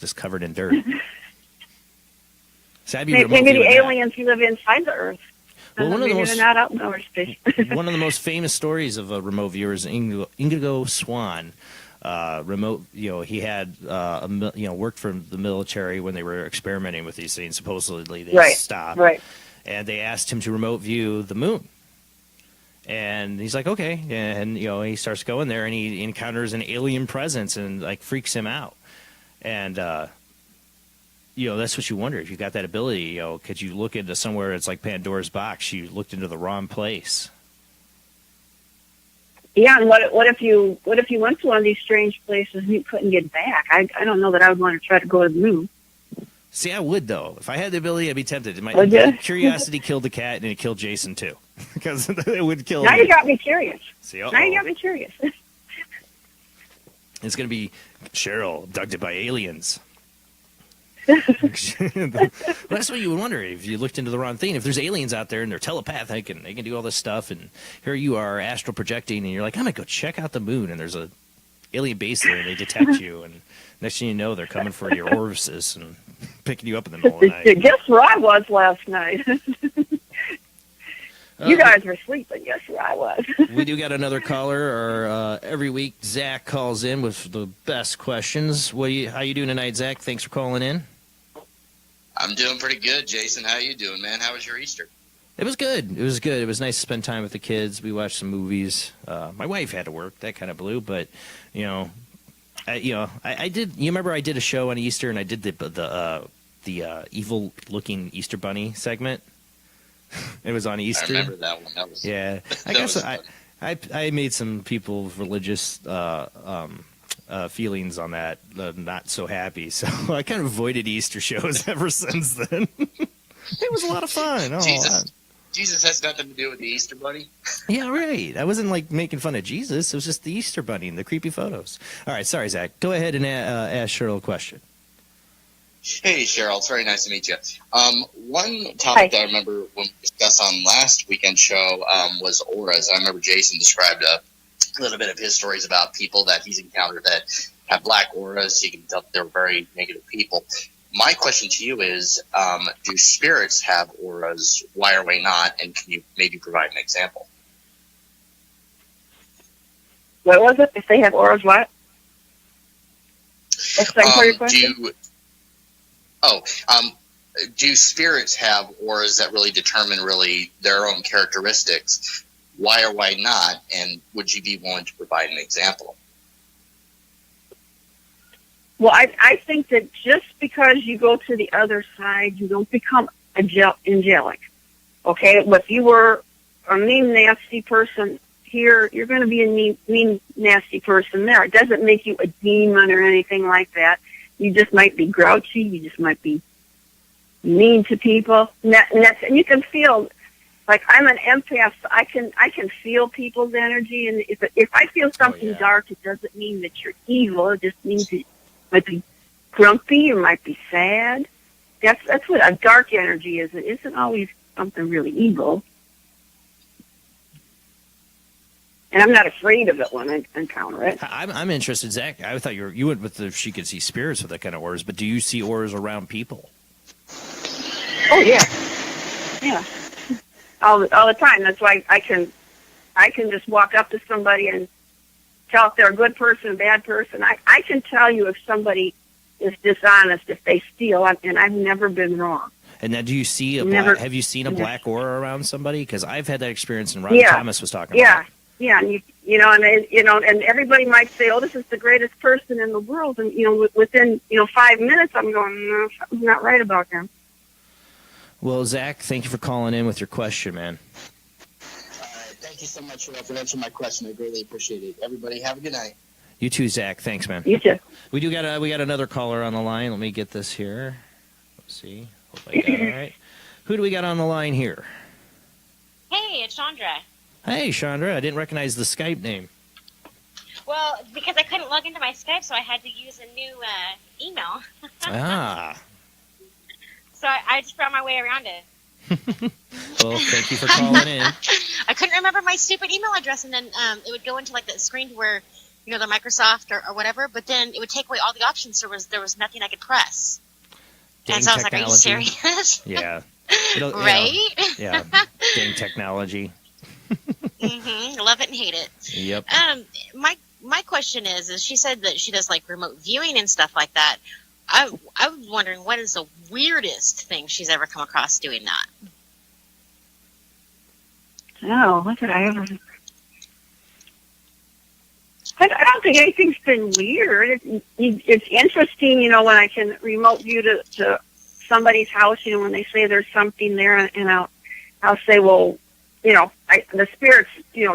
just covered in dirt. So I'd be Maybe the aliens live inside the Earth. Well, one of the most they're not out in outer space. one of the most famous stories of a remote viewer is Indigo Swan. Remote, he had worked for the military when they were experimenting with these things. Supposedly they stopped, and they asked him to remote view the moon. And he's like, okay, and he starts going there, and he encounters an alien presence, and like freaks him out. And that's what you wonder, if you got that ability. Could you look into somewhere it's like Pandora's box? You looked into the wrong place. Yeah, and what if you went to one of these strange places and you couldn't get back? I don't know that I would want to try to go to the moon. See, I would, though. If I had the ability, I'd be tempted. Would you? Curiosity killed the cat, and it killed Jason, too. Because it would kill Now me. you got me curious. See, Now you got me curious. It's going to be Cheryl abducted by aliens. Well, that's what you would wonder if you looked into the wrong thing. If there's aliens out there and they're telepathic and they can do all this stuff, and here you are astral projecting, and you're like, I'm going to go check out the moon, and there's a alien base there, and they detect you, and next thing you know, they're coming for your orifices and picking you up in the middle of the night. Guess where I was last night? You guys were sleeping. Guess where I was? We do got another caller. Every week, Zach calls in with the best questions. How you doing tonight, Zach? Thanks for calling in. I'm doing pretty good, Jason. How you doing, man? How was your Easter? It was good. It was good. It was nice to spend time with the kids. We watched some movies. My wife had to work. That kind of blew. But I did. You remember I did a show on Easter, and I did the evil-looking Easter bunny segment. It was on Easter. I remember that one. That was I guess I made some people's religious feelings on that not so happy. So I kind of avoided Easter shows ever since then. It was a lot of fun. Jesus has nothing to do with the Easter Bunny. Yeah, right. I wasn't like making fun of Jesus. It was just the Easter Bunny and the creepy photos. All right, sorry, Zach. Go ahead and ask Cheryl a question. Hey, Cheryl. It's very nice to meet you. One topic that I remember when we discussed on last weekend's show was auras. I remember Jason described a little bit of his stories about people that he's encountered that have black auras. He can tell that they're very negative people. My question to you is, do spirits have auras? Why or why not? And can you maybe provide an example? What was it? If they have auras, what? What's the second part of your question? Do spirits have auras that really determine really their own characteristics? Why or why not? And would you be willing to provide an example? Well, I think that just because you go to the other side, you don't become angelic. Okay? If you were a mean, nasty person here, you're going to be a mean, nasty person there. It doesn't make you a demon or anything like that. You just might be grouchy. You just might be mean to people. And you can feel like I'm an empath, so I can feel people's energy, and if I feel something dark, it doesn't mean that you're evil. It just means you might be grumpy or might be sad. That's what a dark energy is. It isn't always something really evil. And I'm not afraid of it when I encounter it. I'm interested, Zach. I thought you went with she could see spirits with that kind of auras, but do you see auras around people? Oh yeah, all the time. That's why I can just walk up to somebody and tell if they're a good person, a bad person. I can tell you if somebody is dishonest, if they steal, and I've never been wrong. And now, do you see have you seen a black aura around somebody? Because I've had that experience, and Ron Thomas was talking about it. Yeah, and and everybody might say, "Oh, this is the greatest person in the world," and within 5 minutes, I'm going, "No, something's not right about him." Well, Zach, thank you for calling in with your question, man. Thank you so much for answering my question. I greatly appreciate it. Everybody, have a good night. You too, Zach. Thanks, man. You too. We got another caller on the line. Let me get this here. Let's see. Hope I got it all right. Who do we got on the line here? Hey, it's Chandra. Hey, Chandra. I didn't recognize the Skype name. Well, because I couldn't log into my Skype, so I had to use a new email. So I just found my way around it. Well, thank you for calling in. I couldn't remember my stupid email address, and then it would go into like the screen where the Microsoft or whatever, but then it would take away all the options. So there was nothing I could press. Dang and so technology. I was like, "Are you serious?" Yeah. Right? Yeah. Dang technology. Love it and hate it. Yep. My question is she said that she does like remote viewing and stuff like that. I was wondering what is the weirdest thing she's ever come across doing that. Oh, what did I ever? I don't think anything's been weird. It's interesting, when I can remote view to somebody's house. When they say there's something there, and I'll say, well, the spirit's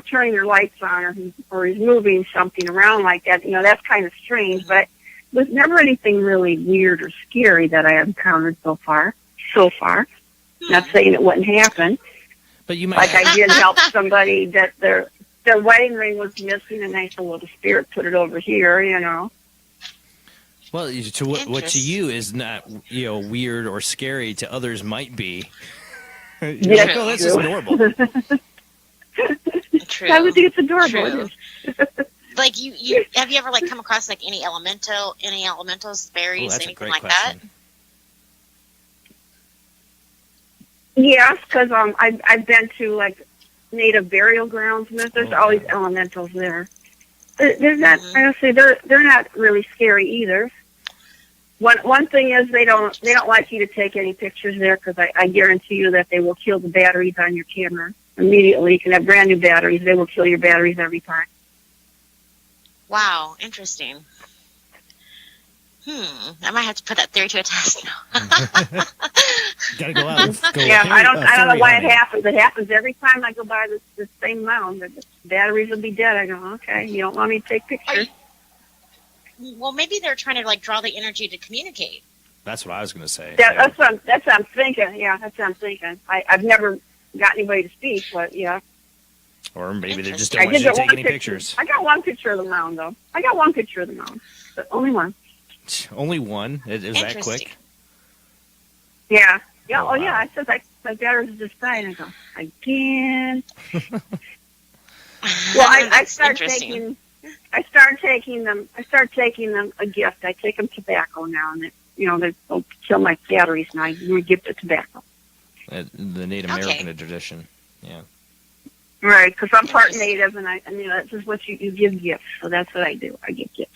turning their lights on, or he's moving something around like that. That's kind of strange, but there's never anything really weird or scary that I have encountered so far. Not saying it wouldn't happen. But you might like I did help somebody that their wedding ring was missing, and I said, well, the spirit put it over here, Well, what to you is not weird or scary, to others might be. Yeah, like, oh, that's just normal. True. I would think it's adorable. True. Like you have you ever like come across like any elementals, fairies, anything like question. that? Yes, because I've been to like native burial grounds, and there's always elementals there. They're not. Honestly, they're not really scary either. One thing is they don't like you to take any pictures there, because I guarantee you that they will kill the batteries on your camera immediately. You can have brand new batteries; they will kill your batteries every time. Wow, interesting. I might have to put that theory to a test now. Gotta go out. I don't know why it happens. It happens every time I go by this same mound. The batteries will be dead. I go, okay, you don't want me to take pictures. Well, maybe they're trying to like draw the energy to communicate. That's what I was going to say. That's what I'm thinking. Yeah, that's what I'm thinking. I've never got anybody to speak, but yeah. Or maybe they just don't want you to take any pictures. I got one picture of the mound, though. But only one. Only one? Is that quick? Yeah. Yeah. Oh, yeah. I said my batteries just died. I go, again. Well, I start taking them a gift. I take them tobacco now, and they'll kill my batteries, and I give the tobacco. The Native American tradition. Yeah. Right, because I'm part Native, and that's just what you give gifts. So that's what I do. I give gifts.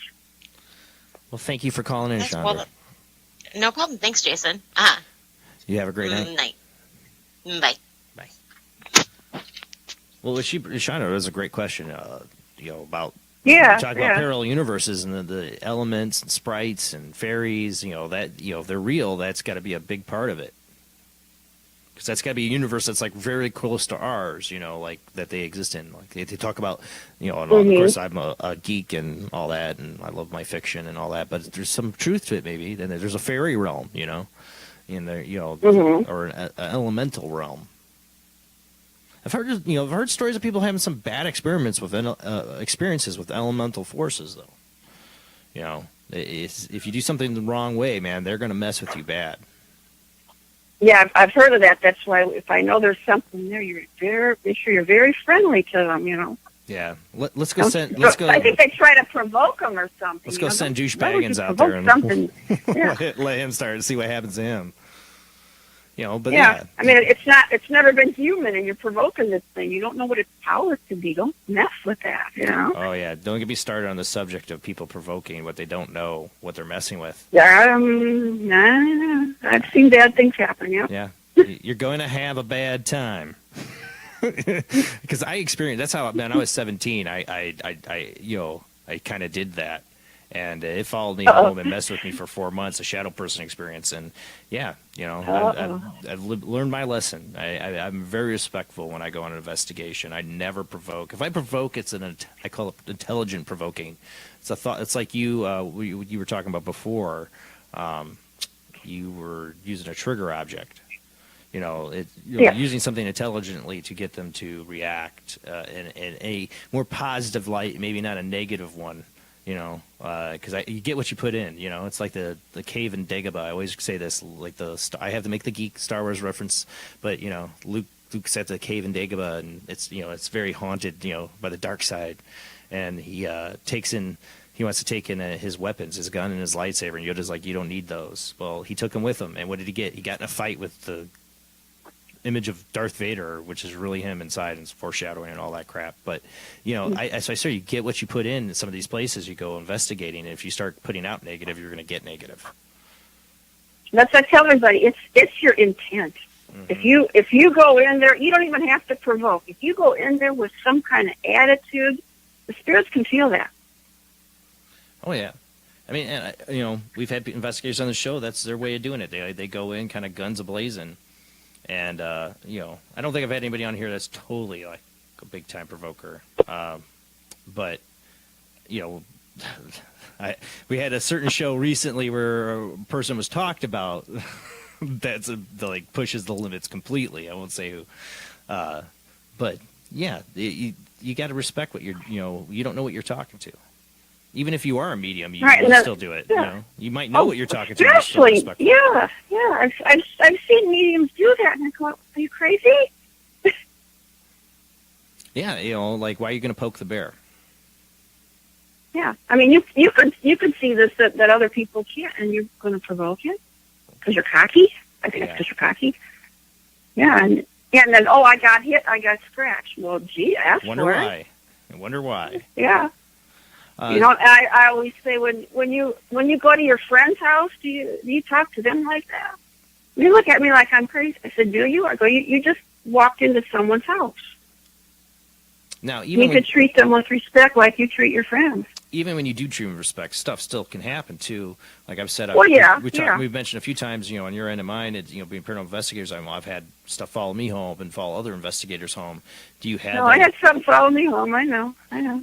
Well, thank you for calling in, Chandra. Well, no problem. Thanks, Jason. You have a great night. Bye. Bye. Well, Chandra, that was a great question. About talk about parallel universes and the elements and sprites and fairies. If they're real, that's got to be a big part of it. Because that's got to be a universe that's like very close to ours, like that they exist in. Like they talk about, and of course I'm a geek and all that, and I love my fiction and all that. But there's some truth to it, maybe. Then there's a fairy realm, in there, or an elemental realm. I've heard stories of people having some bad experiences with elemental forces, though. You know, if you do something the wrong way, man, they're going to mess with you bad. Yeah, I've heard of that. That's why if I know there's something there, make sure you're very friendly to them, you know. Yeah, let's go. I think they try to provoke them or something. Let's go send douchebaggins out there and let him start to see what happens to him. You know, but yeah. I mean, it's never been human, and you're provoking this thing. You don't know what its powers could be. Don't mess with that, you know? Oh, yeah. Don't get me started on the subject of people provoking what they don't know, what they're messing with. I've seen bad things happen, yeah. Yeah. You're going to have a bad time. Because I experienced, that's how, man, I was 17. I kind of did that. And it followed me home and messed with me for 4 months, a shadow person experience. And, yeah, you know, I've learned my lesson. I'm very respectful when I go on an investigation. I never provoke. If I provoke, I call it intelligent provoking. It's a thought. It's like you were talking about before. You were using a trigger object. You know, using something intelligently to get them to react in a more positive light, maybe not a negative one. You know, because you get what you put in. You know, it's like the cave in Dagobah. I always say this, like I have to make the geek Star Wars reference, but you know, Luke's at the cave in Dagobah, and it's very haunted, you know, by the dark side, and he wants to take in his weapons, his gun and his lightsaber, and Yoda's like, you don't need those. Well, he took them with him, and what did he get? He got in a fight with the image of Darth Vader, which is really him inside, and foreshadowing and all that crap. But you know, so I say you get what you put in some of these places you go investigating, and if you start putting out negative, you're going to get negative. That's what I tell everybody. It's your intent. Mm-hmm. If you go in there, you don't even have to provoke. If you go in there with some kind of attitude, the spirits can feel that. Oh yeah. I mean, and you know, we've had investigators on the show. That's their way of doing it. They go in kind of guns a-blazing. And, you know, I don't think I've had anybody on here that's totally like a big time provoker. But, you know, we had a certain show recently where a person was talked about that like pushes the limits completely. I won't say who. But yeah, you got to respect what you don't know what you're talking to. Even if you are a medium, you will still do it. Yeah. You know, you might know what you're talking to. Especially, yeah. I've seen mediums do that, and I go, "Are you crazy?" Yeah, you know, like why are you going to poke the bear? Yeah, I mean, you could see this that other people can't, and you're going to provoke it because you're cocky. I think it's because you're cocky. Yeah, and then I got hit, I got scratched. Well, gee, ask wonder for why. it. I wonder why. Yeah. You know, I always say when you go to your friend's house, do you talk to them like that? You look at me like I'm crazy. I said, do you? I go, you just walked into someone's house. Now, you could treat them with respect like you treat your friends. Even when you do treat them with respect, stuff still can happen too. Like I've said, we've mentioned a few times, you know, on your end of mine, being paranormal investigators, I've had stuff follow me home and follow other investigators home. Do you have? No, I had something follow me home. I know.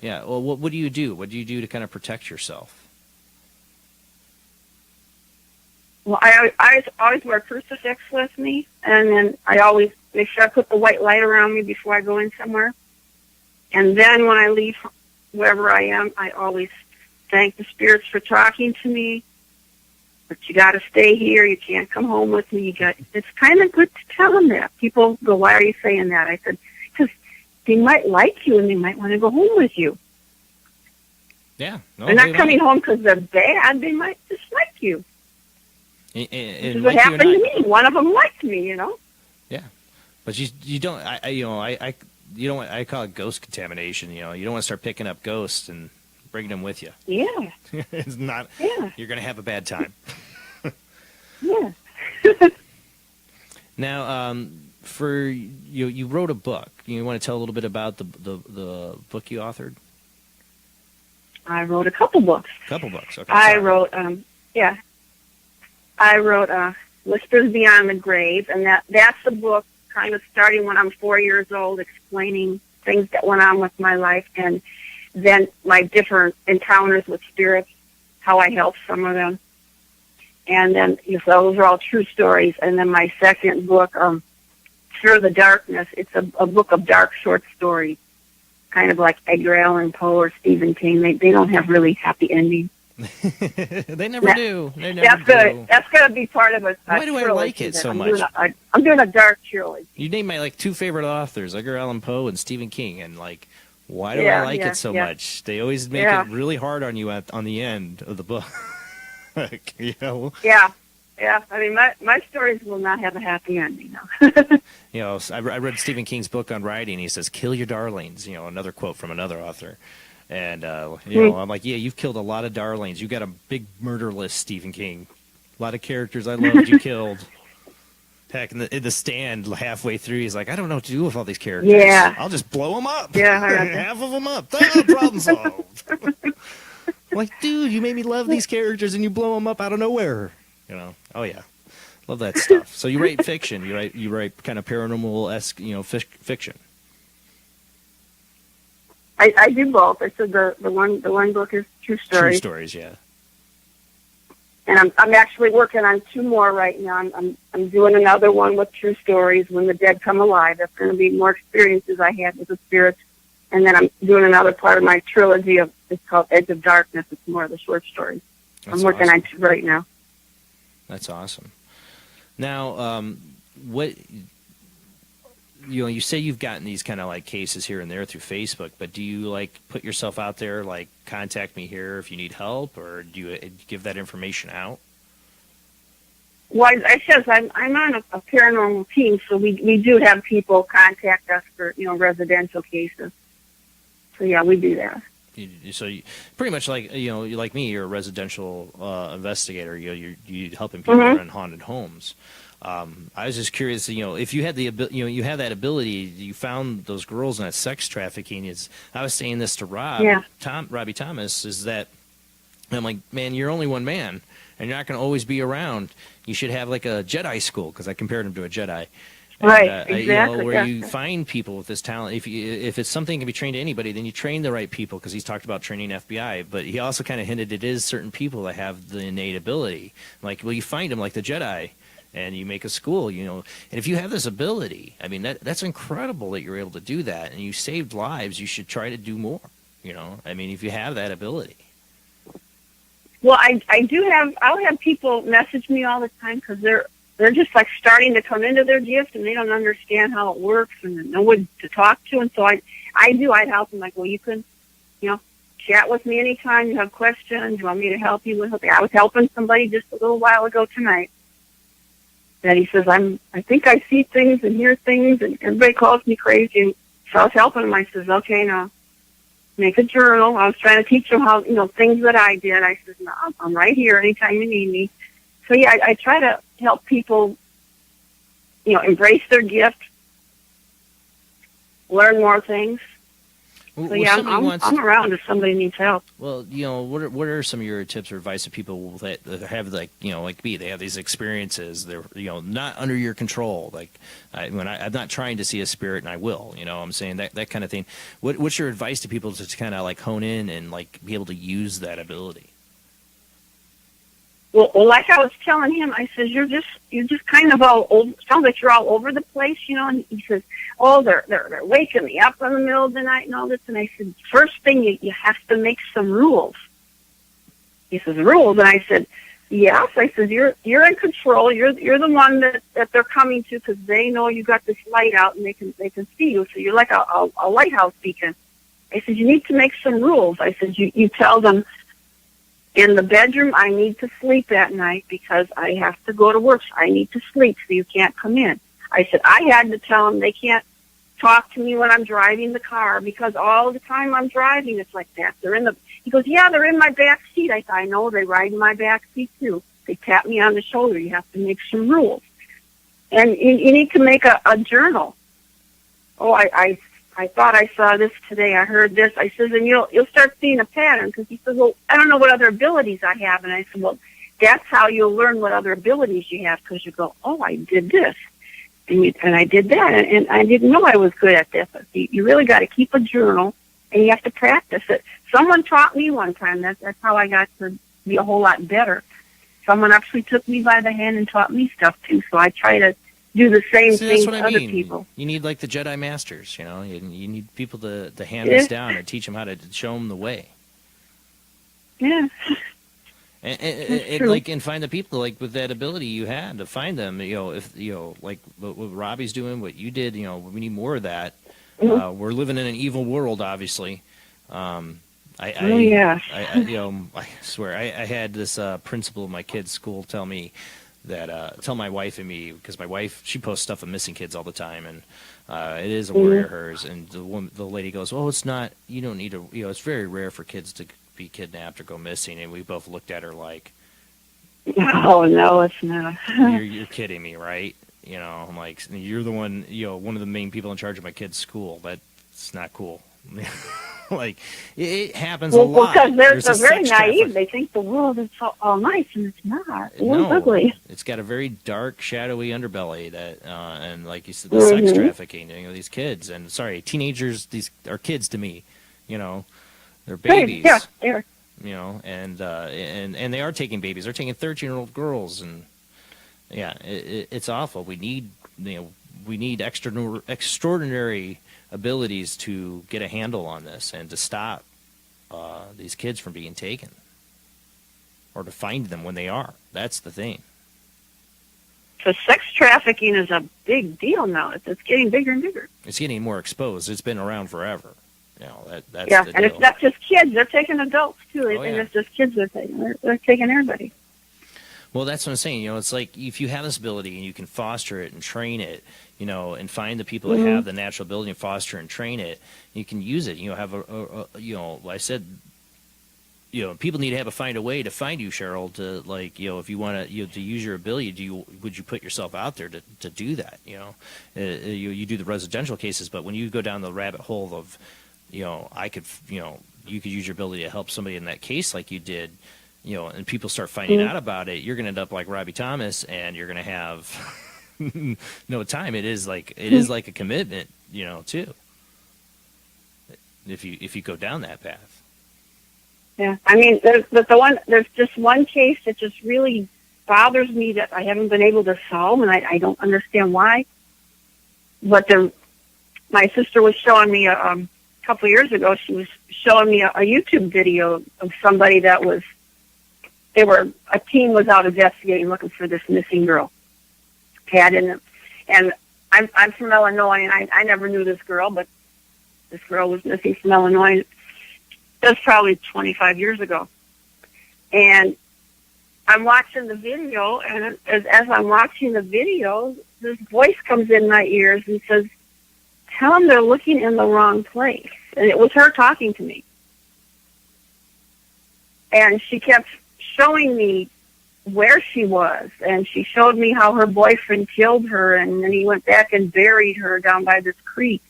Yeah. Well, what do you do? What do you do to kind of protect yourself? Well, I always wear a crucifix with me, and then I always make sure I put the white light around me before I go in somewhere. And then when I leave wherever I am, I always thank the spirits for talking to me. But you got to stay here. You can't come home with me. It's kind of good to tell them that. People go, "Why are you saying that?" I said, because they might like you and they might want to go home with you. Yeah, they're not coming home because they're bad. They might dislike you. This is what happened to me. One of them liked me, you know. Yeah, but you don't. You don't want, I call it ghost contamination. You know, you don't want to start picking up ghosts and bringing them with you. Yeah. It's not. Yeah. You're going to have a bad time. Yeah. Now, for you wrote a book. You want to tell a little bit about the book you authored? I wrote a couple books. Okay. I wrote Whispers Beyond the Grave, and that's the book kind of starting when I'm 4 years old, explaining things that went on with my life, and then my different encounters with spirits, how I helped some of them. And then, so those are all true stories. And then my second book Fear the Darkness. It's a book of dark short stories, kind of like Edgar Allan Poe or Stephen King. They don't have really happy endings. They never do. They never do. That's gonna be part of a Why do I like it so much? I'm doing a dark trilogy. You named my like two favorite authors, Edgar Allan Poe and Stephen King, and like, why do I like it so much? They always make it really hard on you on the end of the book. You know? Yeah. I mean, my stories will not have a happy ending. You know, I read Stephen King's book on writing. He says, "Kill your darlings." You know, another quote from another author. And, you know, I'm like, yeah, you've killed a lot of darlings. You got a big murder list, Stephen King. A lot of characters I loved you killed. Heck, in the Stand, halfway through, he's like, I don't know what to do with all these characters. Yeah. I'll just blow them up. Yeah, half of them up. Problem solved. I'm like, dude, you made me love these characters and you blow them up out of nowhere. You know? Oh, yeah. Love that stuff. So you write fiction. You write kind of paranormal-esque, you know, fiction. I do both. I said the one book is true stories. True stories, yeah. And I'm actually working on two more right now. I'm doing another one with true stories, When the Dead Come Alive. That's going to be more experiences I had with the spirits. And then I'm doing another part of my trilogy it's called Edge of Darkness. It's more of the short stories. I'm working on two right now. That's awesome. Now, what? You know, you say you've gotten these kind of like cases here and there through Facebook, but do you like put yourself out there, like contact me here if you need help, or do you give that information out? Well, I says I'm on a paranormal team, so we do have people contact us for, you know, residential cases. So yeah, we do that. So you, pretty much like, you know, like me, you're a residential investigator. You're helping people in haunted homes. I was just curious, you know, if you had you have that ability, you found those girls in that sex trafficking. I was saying this to Robbie Thomas, is that I'm like, man, you're only one man, and you're not going to always be around. You should have like a Jedi school, because I compared him to a Jedi. Right, exactly. You know, where you find people with this talent. If it's something that can be trained to anybody, then you train the right people, because he's talked about training FBI. But he also kind of hinted it is certain people that have the innate ability. Like, well, you find them like the Jedi, and you make a school, you know. And if you have this ability, I mean, that's incredible that you're able to do that, and you saved lives. You should try to do more, you know. I mean, if you have that ability. Well, I'll have people message me all the time, because they're just like starting to come into their gift, and they don't understand how it works and know what to talk to. And so I'd help them, like, well, you can, you know, chat with me anytime you have questions. You want me to help you with something? I was helping somebody just a little while ago tonight. And he says, I think I see things and hear things, and everybody calls me crazy. So I was helping him. I says, okay, now make a journal. I was trying to teach him how, you know, things that I did. I says, no, I'm right here anytime you need me. So yeah, I try to help people, you know, embrace their gift, learn more things. So yeah, I'm around if somebody needs help. Well, you know, what are some of your tips or advice to people that have, like, you know, like me, they have these experiences, they're, you know, not under your control. Like, I'm not trying to see a spirit, and I will, you know, I'm saying that kind of thing. What's your advice to people to kind of like hone in and like be able to use that ability? Well, like I was telling him, I said, you're just kind of all over, sounds like you're all over the place, you know. And he says, oh, they're waking me up in the middle of the night and all this. And I said, first thing, you have to make some rules. He says, rules? And I said, yes. I said, you're in control. You're the one that they're coming to, because they know you got this light out and they can see you. So you're like a lighthouse beacon. I said, you need to make some rules. I said, you tell them, in the bedroom, I need to sleep at night because I have to go to work. So I need to sleep, so you can't come in. I said, I had to tell them they can't talk to me when I'm driving the car, because all the time I'm driving, it's like that. He goes, yeah, they're in my back seat. I said, I know, they ride in my back seat too. They tap me on the shoulder. You have to make some rules. And you need to make a journal. Oh, I thought I saw this today. I heard this. I said, and you'll start seeing a pattern, because he says, well, I don't know what other abilities I have. And I said, well, that's how you'll learn what other abilities you have, because you go, oh, I did this, and I did that, and I didn't know I was good at this. You really got to keep a journal, and you have to practice it. Someone taught me one time. That's how I got to be a whole lot better. Someone actually took me by the hand and taught me stuff too. So I try to do the same See, that's thing what to I other mean. people. You need like the Jedi Masters, you know. You need people to hand Yeah. this down and teach them how to show them the way. Yeah. And true. like and find the people like with that ability you had to find them. You know, if you know like what Robbie's doing, what you did. You know, we need more of that. Mhm. We're living in an evil world, obviously. Yes. You know, I swear, I had this principal in my kid's school tell me that tell my wife and me, because my wife, she posts stuff of missing kids all the time, and it is a worry of hers. And the lady goes, "Oh, it's not. You don't need to. You know, it's very rare for kids to be kidnapped or go missing." And we both looked at her like, Oh no, it's not. you're kidding me, right? You know, I'm like, you're the one, you know, one of the main people in charge of my kid's school. That's not cool. Like, it happens a lot. Because they're There's a very sex naive. traffic. They think the world is all nice, and it's not. The world's No, ugly. it's got a very dark, shadowy underbelly that, and like you said, the sex trafficking. You know, these kids, and sorry, teenagers. These are kids to me. You know, they're babies. Yeah, they're. You know, and they are taking babies. They're taking 13-year-old girls, and yeah, it's awful. We need extraordinary abilities to get a handle on this and to stop these kids from being taken, or to find them when they are. That's the thing. So sex trafficking is a big deal now. It's getting bigger and bigger. It's getting more exposed. It's been around forever. You know, that's Yeah, the and deal. it's not just kids. They're taking adults too. They Oh, think yeah. it's just kids they're taking. They're taking everybody. Well, that's what I'm saying. You know, it's like if you have this ability and you can foster it and train it, you know, and find the people that have the natural ability and foster and train it, you can use it. You know, have you know, I said, you know, people need to find a way to find you, Cheryl, to like, you know, if you want to, you know, to use your ability, would you put yourself out there to do that? You know, you do the residential cases, but when you go down the rabbit hole of, you know, you could use your ability to help somebody in that case like you did, you know, and people start finding out about it, you're going to end up like Robbie Thomas, and you're going to have no time. It is like a commitment, you know, too. If you go down that path. Yeah, I mean, there's just one case that just really bothers me that I haven't been able to solve, and I don't understand why. But my sister was showing me a couple of years ago. She was showing me a YouTube video of somebody that was. A team was out investigating, looking for this missing girl. And I'm from Illinois, and I never knew this girl, but this girl was missing from Illinois. That was probably 25 years ago. And I'm watching the video, and as I'm watching the video, this voice comes in my ears and says, "Tell them they're looking in the wrong place." And it was her talking to me. And she kept showing me where she was, and she showed me how her boyfriend killed her, and then he went back and buried her down by this creek.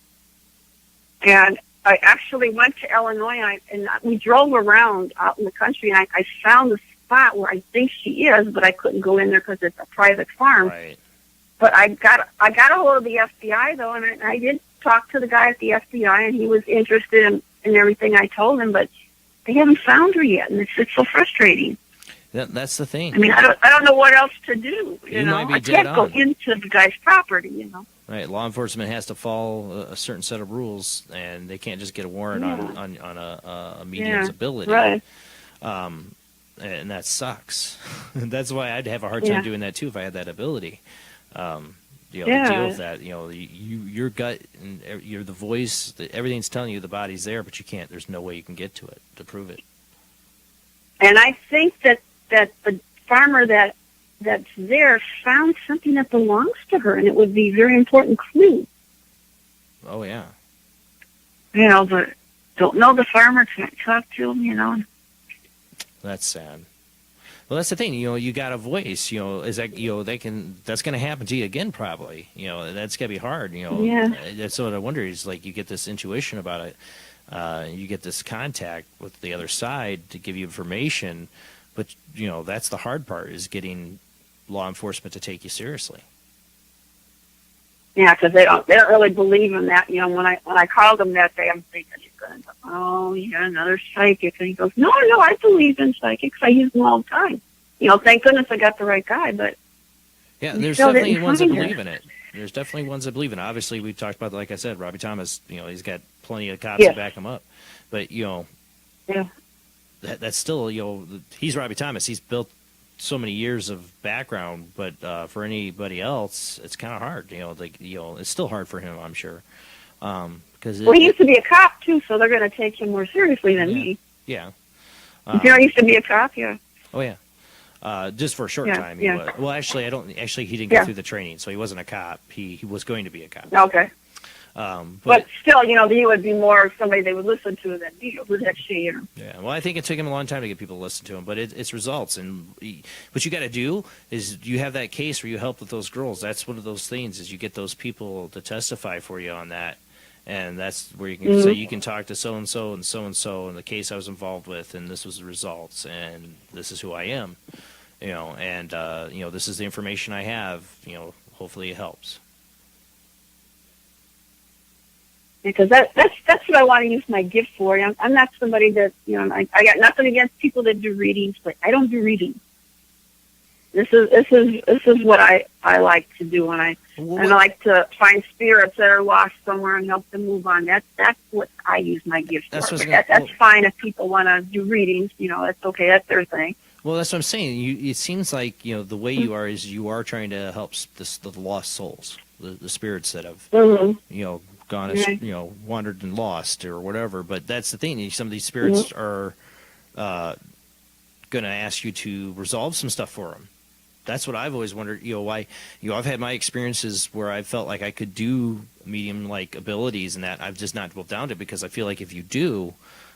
And I actually went to Illinois, and we drove around out in the country, and I found the spot where I think she is, but I couldn't go in there because it's a private farm. Right. But I got a hold of the FBI, though, and I did talk to the guy at the FBI, and he was interested in everything I told him, but they haven't found her yet, and it's so frustrating. That's the thing. I mean, I don't know what else to do. You know, might be I dead can't go on. into the guy's property. You know. Right, law enforcement has to follow a certain set of rules, and they can't just get a warrant on a medium's ability. Right. And that sucks. That's why I'd have a hard time doing that too if I had that ability. You know, to deal with that. You know, your gut and you're the voice. Everything's telling you the body's there, but you can't. There's no way you can get to it to prove it. And I think that the farmer that's there found something that belongs to her, and it would be a very important clue. Oh yeah. You know, but don't know the farmer, can't talk to him. You know. That's sad. Well, that's the thing. You know, you got a voice. You know, is that that's going to happen to you again? Probably. You know, that's going to be hard. You know. Yeah. That's what I wonder is like you get this intuition about it. You get this contact with the other side to give you information, but you know that's the hard part is getting law enforcement to take you seriously. Yeah, because they don't really believe in that. You know, when I called them that day, I'm thinking he's going to go, "Oh, yeah, another psychic," and he goes, "No, I believe in psychics. I use them all the time." You know, thank goodness I got the right guy, but Yeah, there's still definitely didn't ones that find her. believe in it. There's definitely ones that believe in it. Obviously, we talked about, like I said, Robbie Thomas. He's got plenty of cops Yes. to back him up. But Yeah. that's still he's Robbie Thomas. He's built so many years of background, but for anybody else, it's kind of hard. It's still hard for him, I'm sure. Because Well, he used to be a cop too, so they're going to take him more seriously than me. Yeah. He used to be a cop, yeah. Oh yeah. Just for a short Yeah, time. He yeah. was. Well, actually, he didn't go Yeah. through the training, so he wasn't a cop. He was going to be a cop. Okay. But But still, he would be more somebody they would listen to than me. Who's actually, yeah, well, I think it took him a long time to get people to listen to him, but it's results. And what you got to do is you have that case where you help with those girls. That's one of those things is you get those people to testify for you on that. And that's where you can say you can talk to so-and-so and so-and-so in the case I was involved with, and this was the results, and this is who I am, and this is the information I have, hopefully it helps. because that's what I want to use my gift for. I'm not somebody that, I got nothing against people that do readings, but I don't do readings. This is what I like to do, and I like to find spirits that are lost somewhere and help them move on. That's what I use my gift for. That's fine if people want to do readings. That's okay. That's their thing. Well, that's what I'm saying. It seems like the way you are is you are trying to help the lost souls, the spirits that have gone, wandered and lost or whatever. But that's the thing. Some of these spirits are going to ask you to resolve some stuff for them. That's what I've always wondered, why, I've had my experiences where I felt like I could do medium-like abilities and that I've just not dwelled down to, because I feel like if you do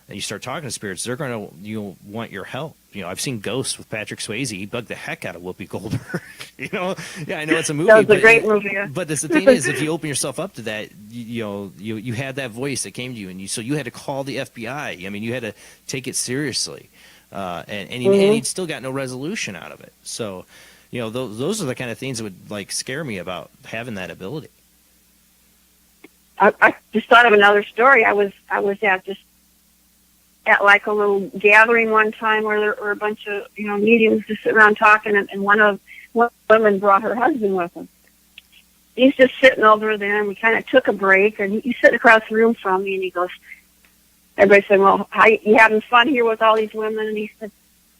and you start talking to spirits, they're going to want your help. I've seen Ghosts with Patrick Swayze. He bugged the heck out of Whoopi Goldberg. Yeah, I know it's a movie. That was a great movie. Yeah. But the thing is, if you open yourself up to that, you had that voice that came to you, and so you had to call the FBI. I mean, you had to take it seriously, and he'd still got no resolution out of it. So, those are the kind of things that would scare me about having that ability. I just thought of another story. I was at like a little gathering one time where there were a bunch of mediums just sitting around talking, and one of the women brought her husband with him. He's just sitting over there, and we kind of took a break, and he's sitting across the room from me, and he goes, everybody said, "Well, how you having fun here with all these women?" And he said,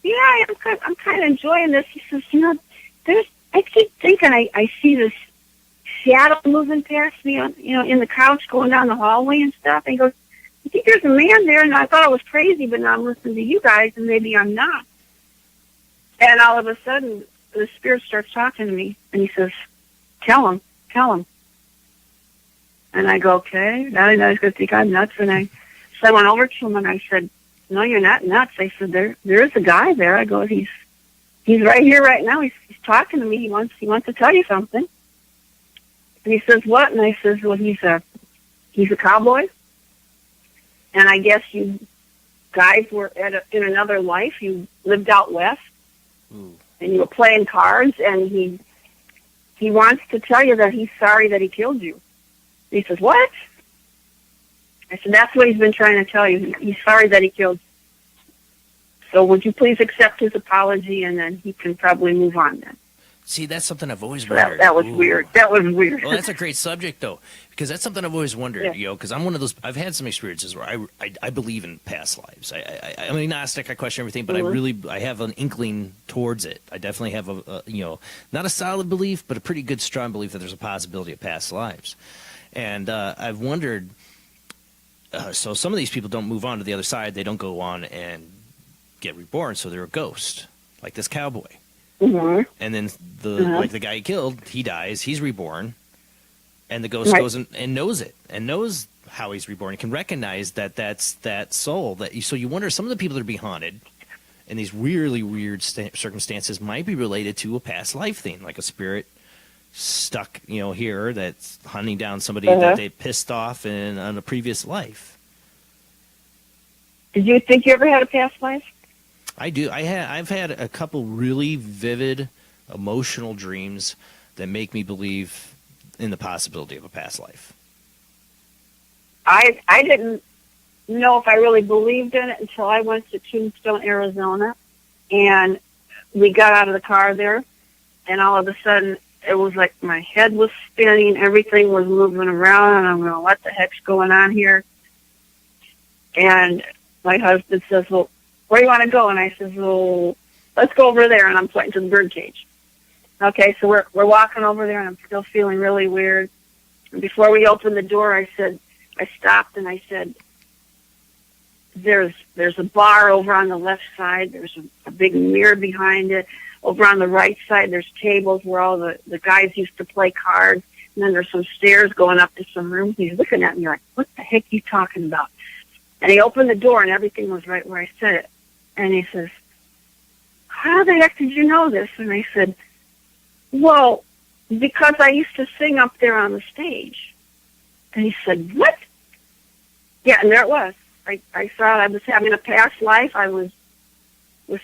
"Yeah, I'm kind of enjoying this." He says, I keep thinking I see this shadow moving past me on, in the couch going down the hallway and stuff. And he goes, "I think there's a man there," and I thought I was crazy, but now I'm listening to you guys, and maybe I'm not. And all of a sudden, the spirit starts talking to me, and he says, tell him. And I go, okay, now he's going to think I'm nuts. And so I went over to him, and I said, "No, you're not nuts." I said, there is a guy there. I go, he's right here right now. He's talking to me. He wants to tell you something. And he says, "What?" And I says, "Well, he's a cowboy. And I guess you guys were in another life. You lived out west, and you were playing cards. And he wants to tell you that he's sorry that he killed you." And he says, "What?" I said, "That's what he's been trying to tell you. He's sorry that he killed you. So would you please accept his apology, and then he can probably move on then." See, that's something I've always wondered. That was weird. That was weird. Well, that's a great subject, though, because that's something I've always wondered, because I'm one of those, I've had some experiences where I believe in past lives. I'm agnostic, I question everything, but I have an inkling towards it. I definitely have not a solid belief, but a pretty good, strong belief that there's a possibility of past lives. And I've wondered, so some of these people don't move on to the other side. They don't go on and get reborn, so they're a ghost, like this cowboy. And then the guy he killed, he dies, he's reborn, and the ghost goes and knows it, and knows how he's reborn. He can recognize that that's that soul. So you wonder, some of the people that are being haunted in these really weird circumstances might be related to a past life thing, like a spirit stuck, here, that's hunting down somebody that they pissed off on a previous life. Did you think you ever had a past life? I do. I've had a couple really vivid, emotional dreams that make me believe in the possibility of a past life. I didn't know if I really believed in it until I went to Tombstone, Arizona, and we got out of the car there, and all of a sudden it was like my head was spinning, everything was moving around, and I'm going, what the heck's going on here? And my husband says, well, where do you want to go? And I says, well, let's go over there, and I'm pointing to the bird cage. Okay, so we're walking over there, and I'm still feeling really weird. And before we opened the door, I stopped, and I said, there's a bar over on the left side. There's a big mirror behind it. Over on the right side, there's tables where all the guys used to play cards. And then there's some stairs going up to some rooms. He's looking at me like, what the heck are you talking about? And he opened the door, and everything was right where I said it. And he says, how the heck did you know this? And I said, well, because I used to sing up there on the stage. And he said, what? Yeah, and there it was. I thought I was having a past life. I was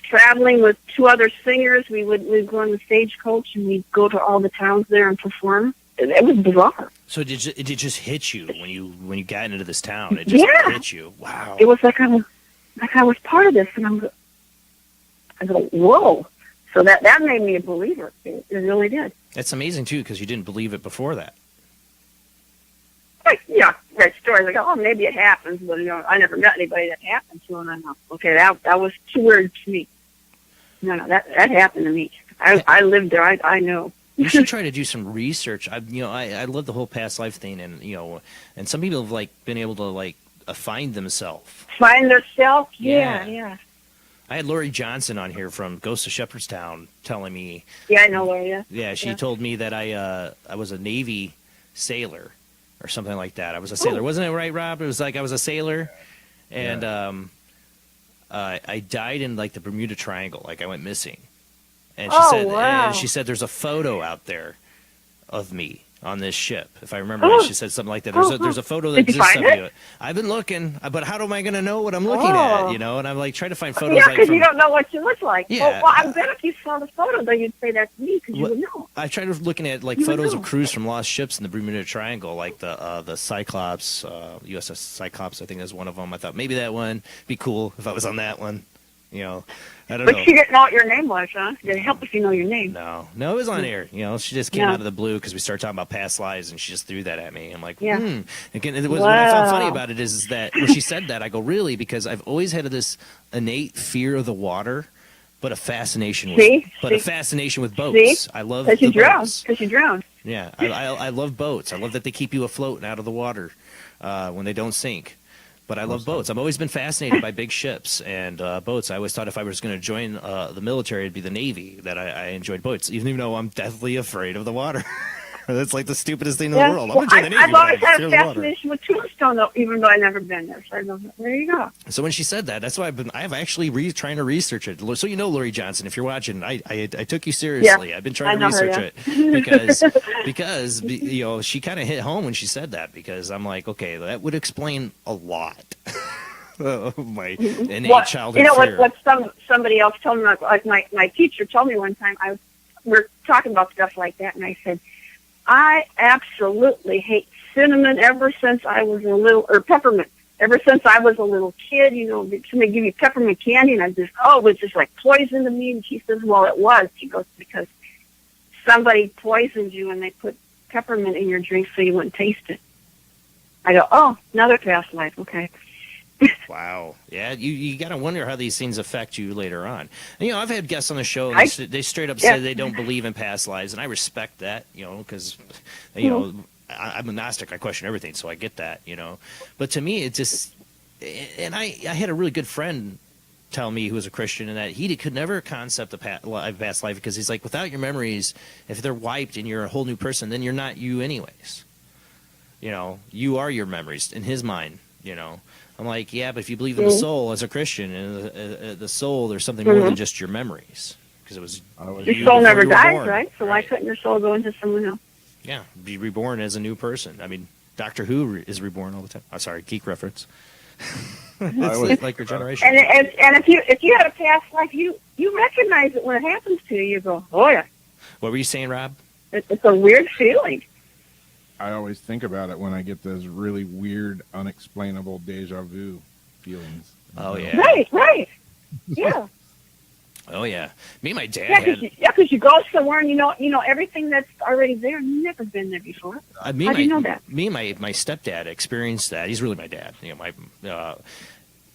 traveling with two other singers. We'd go on the stagecoach, and we'd go to all the towns there and perform. It was bizarre. So did it just hit you when you got into this town? It just hit you. Wow. It was like I was part of this, and I go, whoa. So that made me a believer. It really did. That's amazing too, because you didn't believe it before that. Yeah, read stories like, oh, maybe it happens, but I never met anybody that happened to, and I know, okay, that was too weird to me. No, that happened to me. I lived there. I know. You should try to do some research. I love the whole past life thing, and and some people have been able to find themselves. Find themselves? Yeah. I had Lori Johnson on here from Ghost of Shepherdstown telling me. Yeah, I know Lori. Yeah. Yeah, she told me that I was a Navy sailor or something like that. I was a sailor, wasn't it right, Rob? It was like I was a sailor, and I died in the Bermuda Triangle. I went missing. And she said there's a photo out there of me on this ship. If I remember right, she said something like that. There's a photo that exists of you. I've been looking, but how am I going to know what I'm looking at? And I'm trying to find photos. Yeah, because you don't know what you look like. Yeah. Well, I bet if you saw the photo, then you'd say that's me, because you would know. I tried looking at photos of crews from lost ships in the Bermuda Triangle, like the Cyclops, USS Cyclops. I think is one of them. I thought maybe that one be cool if I was on that one. I don't know. But she didn't know what your name was, huh? Did it help if you know your name? No, it was on air. She just came out of the blue because we started talking about past lives, and she just threw that at me. I'm like, Again, what I found funny about it is that when she said that, I go, really? Because I've always had this innate fear of the water, but a fascination with boats. I love the boats. Because you drowned. Yeah, I love boats. I love that they keep you afloat and out of the water when they don't sink. But I love boats. I've always been fascinated by big ships and boats. I always thought if I was going to join the military, it'd be the Navy, that I enjoyed boats, even though I'm deathly afraid of the water. That's the stupidest thing in the world. I'm going to join the Navy. I've always had a fascination with Tombstone, though, even though I've never been there. So I go, there you go. So when she said that, that's why I've actually trying to research it. So Lori Johnson, if you're watching, I took you seriously. Yeah, I've been trying to research it because she kind of hit home when she said that, because I'm like, okay, that would explain a lot. My innate childhood fear. What somebody else told me, like my teacher told me one time, we're talking about stuff like that, and I said, I absolutely hate cinnamon ever since I was or peppermint. Ever since I was a little kid, somebody give you peppermint candy, and it was just like poison to me. And she says, well, it was. She goes, because somebody poisoned you and they put peppermint in your drink so you wouldn't taste it. I go, oh, another past life. Okay. Wow. Yeah, you got to wonder how these things affect you later on. And, I've had guests on the show, they straight up say they don't believe in past lives, and I respect that, because, I'm a Gnostic. I question everything, so I get that, But to me, it just – and I had a really good friend tell me, who was a Christian, and that he could never concept a past life, because he's like, without your memories, if they're wiped and you're a whole new person, then you're not you anyways. You are your memories in his mind, I'm like, yeah, but if you believe in the soul as a Christian, and the soul, there's something more than just your memories, because it was your soul never dies, right? So why couldn't your soul go into someone else? Yeah, be reborn as a new person. I mean, Doctor Who is reborn all the time. I'm sorry, geek reference. It's like your generation. And if you had a past life, you recognize it when it happens to you. You go, oh yeah. What were you saying, Rob? It's a weird feeling. I always think about it when I get those really weird, unexplainable deja vu feelings. Oh, yeah. Right. Yeah. Oh yeah, me and my dad Yeah, had. because you go somewhere and you know everything that's already there. You've never been there before. How do you know that? Me and my stepdad experienced that. He's really my dad. You know,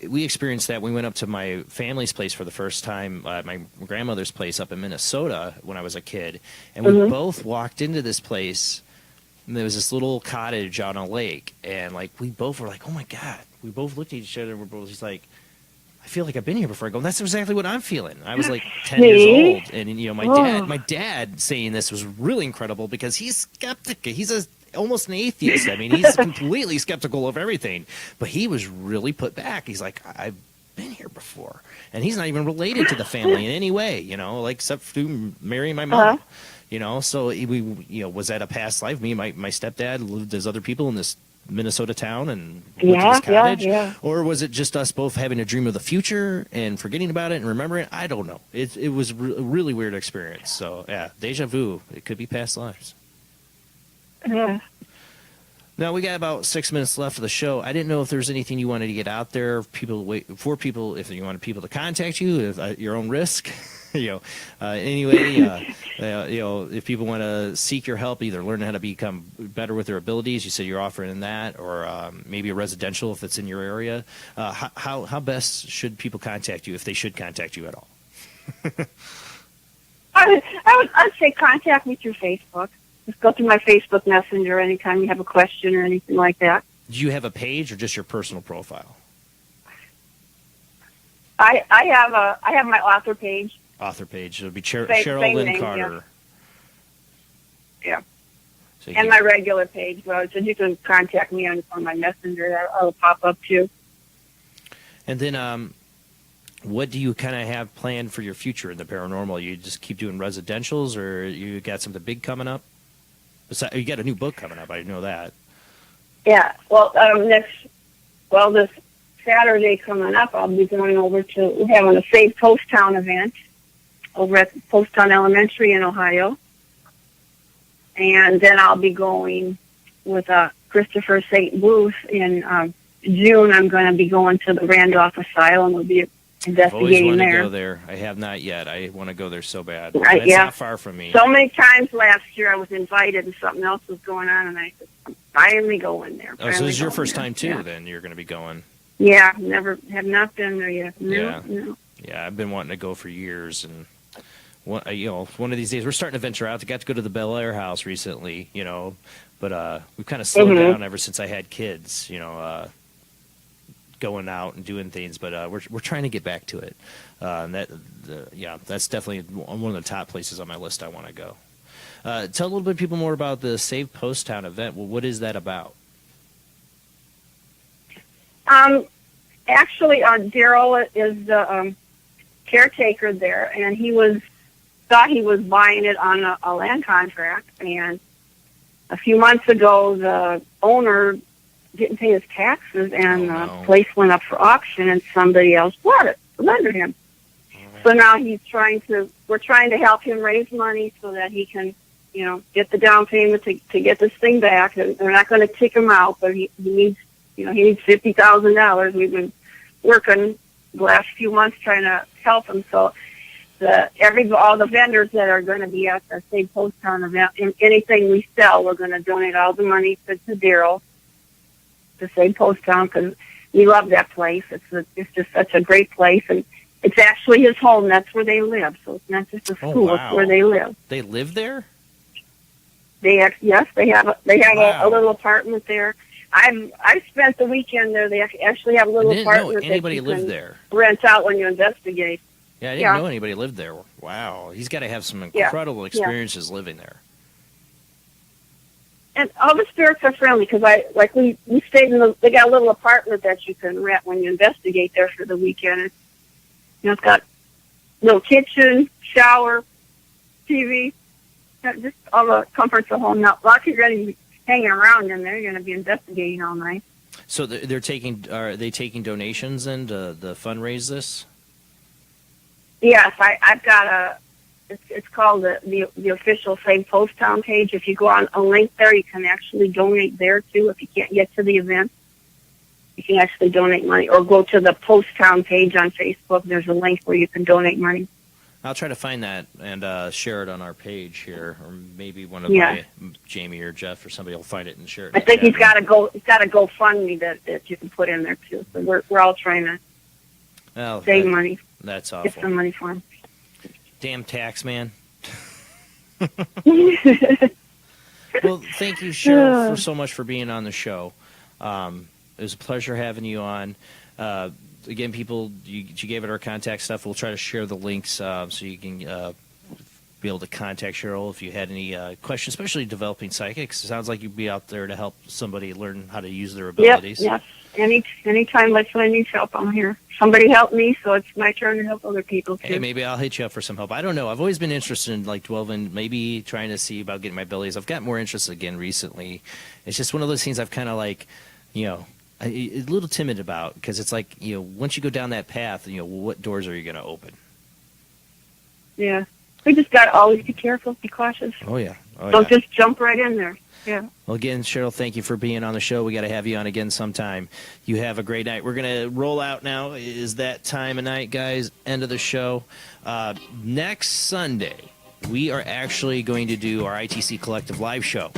we experienced that. We went up to my family's place for the first time, my grandmother's place up in Minnesota when I was a kid, and we both walked into this place. And there was this little cottage on a lake, and like we both were like, "Oh my god!" We both looked at each other and we're both just like, I feel like I've been here before. I go, that's exactly what I'm feeling. I was like 10 years old, and you know, my dad saying this was really incredible because he's skeptic. He's almost an atheist. I mean, he's completely skeptical of everything. But he was really put back. He's like, I've been here before, and he's not even related to the family in any way. You know, like except through marrying my mom. You know, so was that a past life? Me and my stepdad lived as other people in this Minnesota town and went to this cottage, or was it just us both having a dream of the future and forgetting about it and remembering it? I don't know. It was a really weird experience. So yeah, deja vu. It could be past lives. Yeah. Now we got about 6 minutes left of the show. I didn't know if there's anything you wanted to get out there if you wanted people to contact you at your own risk. Anyway, if people want to seek your help, either learn how to become better with their abilities, you said you're offering that, or maybe a residential if it's in your area. How best should people contact you if they should contact you at all? I'd say contact me through Facebook. Just go through my Facebook Messenger anytime you have a question or anything like that. Do you have a page or just your personal profile? I have my author page. Author page. It'll be Cheryl Lynn name, Carter. Yeah. So and my regular page, so you can contact me on my messenger. I'll pop up too. And then, what do you kind of have planned for your future in the paranormal? You just keep doing residentials, or you got something big coming up? You got a new book coming up. I know that. Yeah. Well, this Saturday coming up, I'll be going over to, we're having a Save Post Town event over at Post Town Elementary in Ohio. And then I'll be going with Christopher St. Booth in June. I'm going to be going to the Randolph Asylum. We'll be investigating I've always wanted there. to go there. I have not yet. I want to go there so bad. Right, it's not far from me. So many times last year I was invited and something else was going on, and I said, I'm finally going there. Oh, so this is your first time too, then you're going to be going. Yeah, have not been there yet. No. Yeah, I've been wanting to go for years, and one of these days we're starting to venture out. I got to go to the Bel Air house recently, but we've kind of slowed down ever since I had kids, going out and doing things. But we're trying to get back to it. And that's definitely one of the top places on my list I want to go. Tell a little bit people more about the Save Post Town event. Well, what is that about? Actually, Daryl is the caretaker there, and he thought he was buying it on a land contract, and a few months ago, the owner didn't pay his taxes, and the place went up for auction, and somebody else bought it, surrendered him. So now we're trying to help him raise money so that he can, get the down payment to get this thing back. They're not going to kick him out, but he needs, he needs $50,000. We've been working the last few months trying to help him. So all the vendors that are going to be at the Save Post Town event, anything we sell, we're going to donate all the money to Daryl to Save Post Town, because we love that place. It's just such a great place, and it's actually his home. That's where they live. So it's not just a school; it's where they live. They live there? They have a little apartment there. I've spent the weekend there. They actually have a little apartment know anybody that you lived can there. rent out when you investigate. Yeah, I didn't know anybody lived there. Wow, he's got to have some incredible experiences living there. And all the spirits are friendly, because we stayed they got a little apartment that you can rent when you investigate there for the weekend. It's got a little kitchen, shower, TV, just all the comforts of home. Now, lots of ready to be hanging around in there. You're going to be investigating all night. So are they taking donations then to fundraise this? Yes, I've got it's called the official Save Post Town page. If you go on a link there, you can actually donate there too. If you can't get to the event, you can actually donate money, or go to the Post Town page on Facebook. There's a link where you can donate money. I'll try to find that and share it on our page here, or maybe one of Jamie or Jeff or somebody will find it and share it. I think he's got a GoFundMe that you can put in there too. So we're all trying to save money. That's awful. Get some money for him. Damn tax man. Well, thank you, Cheryl, for so much for being on the show. It was a pleasure having you on. Again, people, you gave it our contact stuff. We'll try to share the links so you can be able to contact Cheryl if you had any questions, especially developing psychics. It sounds like you'd be out there to help somebody learn how to use their abilities. Yes. Anytime somebody needs help, I'm here. Somebody helped me, so it's my turn to help other people too. Hey, maybe I'll hit you up for some help. I don't know. I've always been interested in like delving, maybe trying to see about getting my abilities. I've got more interest again recently. It's just one of those things I've kind of like, a little timid about, because it's like, once you go down that path, what doors are you going to open? Yeah. We just got to always be careful, be cautious. Oh, yeah. Don't just jump right in there. Yeah. Well, again, Cheryl, thank you for being on the show. We got to have you on again sometime. You have a great night. We're going to roll out now. Is that time of night, guys? End of the show. Next Sunday, we are actually going to do our ITC Collective live show.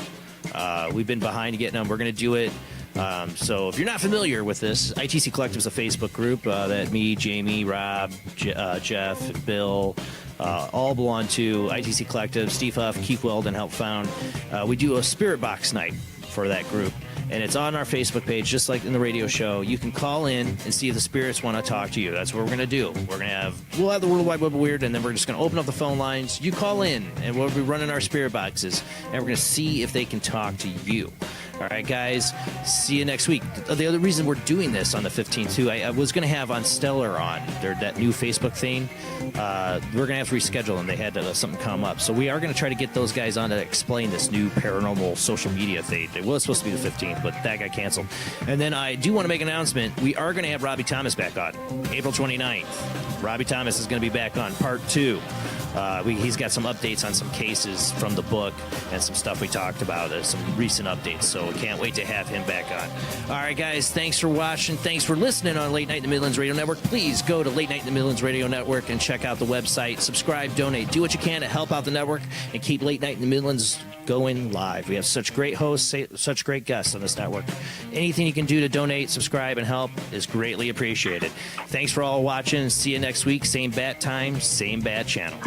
We've been behind getting them. We're going to do it. So if you're not familiar with this, ITC Collective is a Facebook group that me, Jamie, Rob, Jeff, Bill, all belong to. ITC Collective. Steve Huff, Keith Weldon helped found. We do a spirit box night for that group, and it's on our Facebook page, just like in the radio show. You can call in and see if the spirits want to talk to you. That's what we're going to do. We'll have the World Wide Web of Weird, and then we're just going to open up the phone lines. You call in, and we'll be running our spirit boxes, and we're going to see if they can talk to you. All right, guys, see you next week. The other reason we're doing this on the 15th, too, I was going to have on Stellar on that new Facebook thing. We're going to have to reschedule them. They had something come up. So we are going to try to get those guys on to explain this new paranormal social media thing. It was supposed to be the 15th, but that got canceled. And then I do want to make an announcement. We are going to have Robbie Thomas back on April 29th. Robbie Thomas is going to be back on part 2. He's got some updates on some cases from the book and some stuff we talked about, some recent updates. So we can't wait to have him back on. All right, guys, thanks for watching. Thanks for listening on Late Night in the Midlands Radio Network. Please go to Late Night in the Midlands Radio Network and check out the website. Subscribe, donate, do what you can to help out the network and keep Late Night in the Midlands going live. We have such great hosts, such great guests on this network. Anything you can do to donate, subscribe, and help is greatly appreciated. Thanks for all watching. See you next week. Same bat time, same bat channel.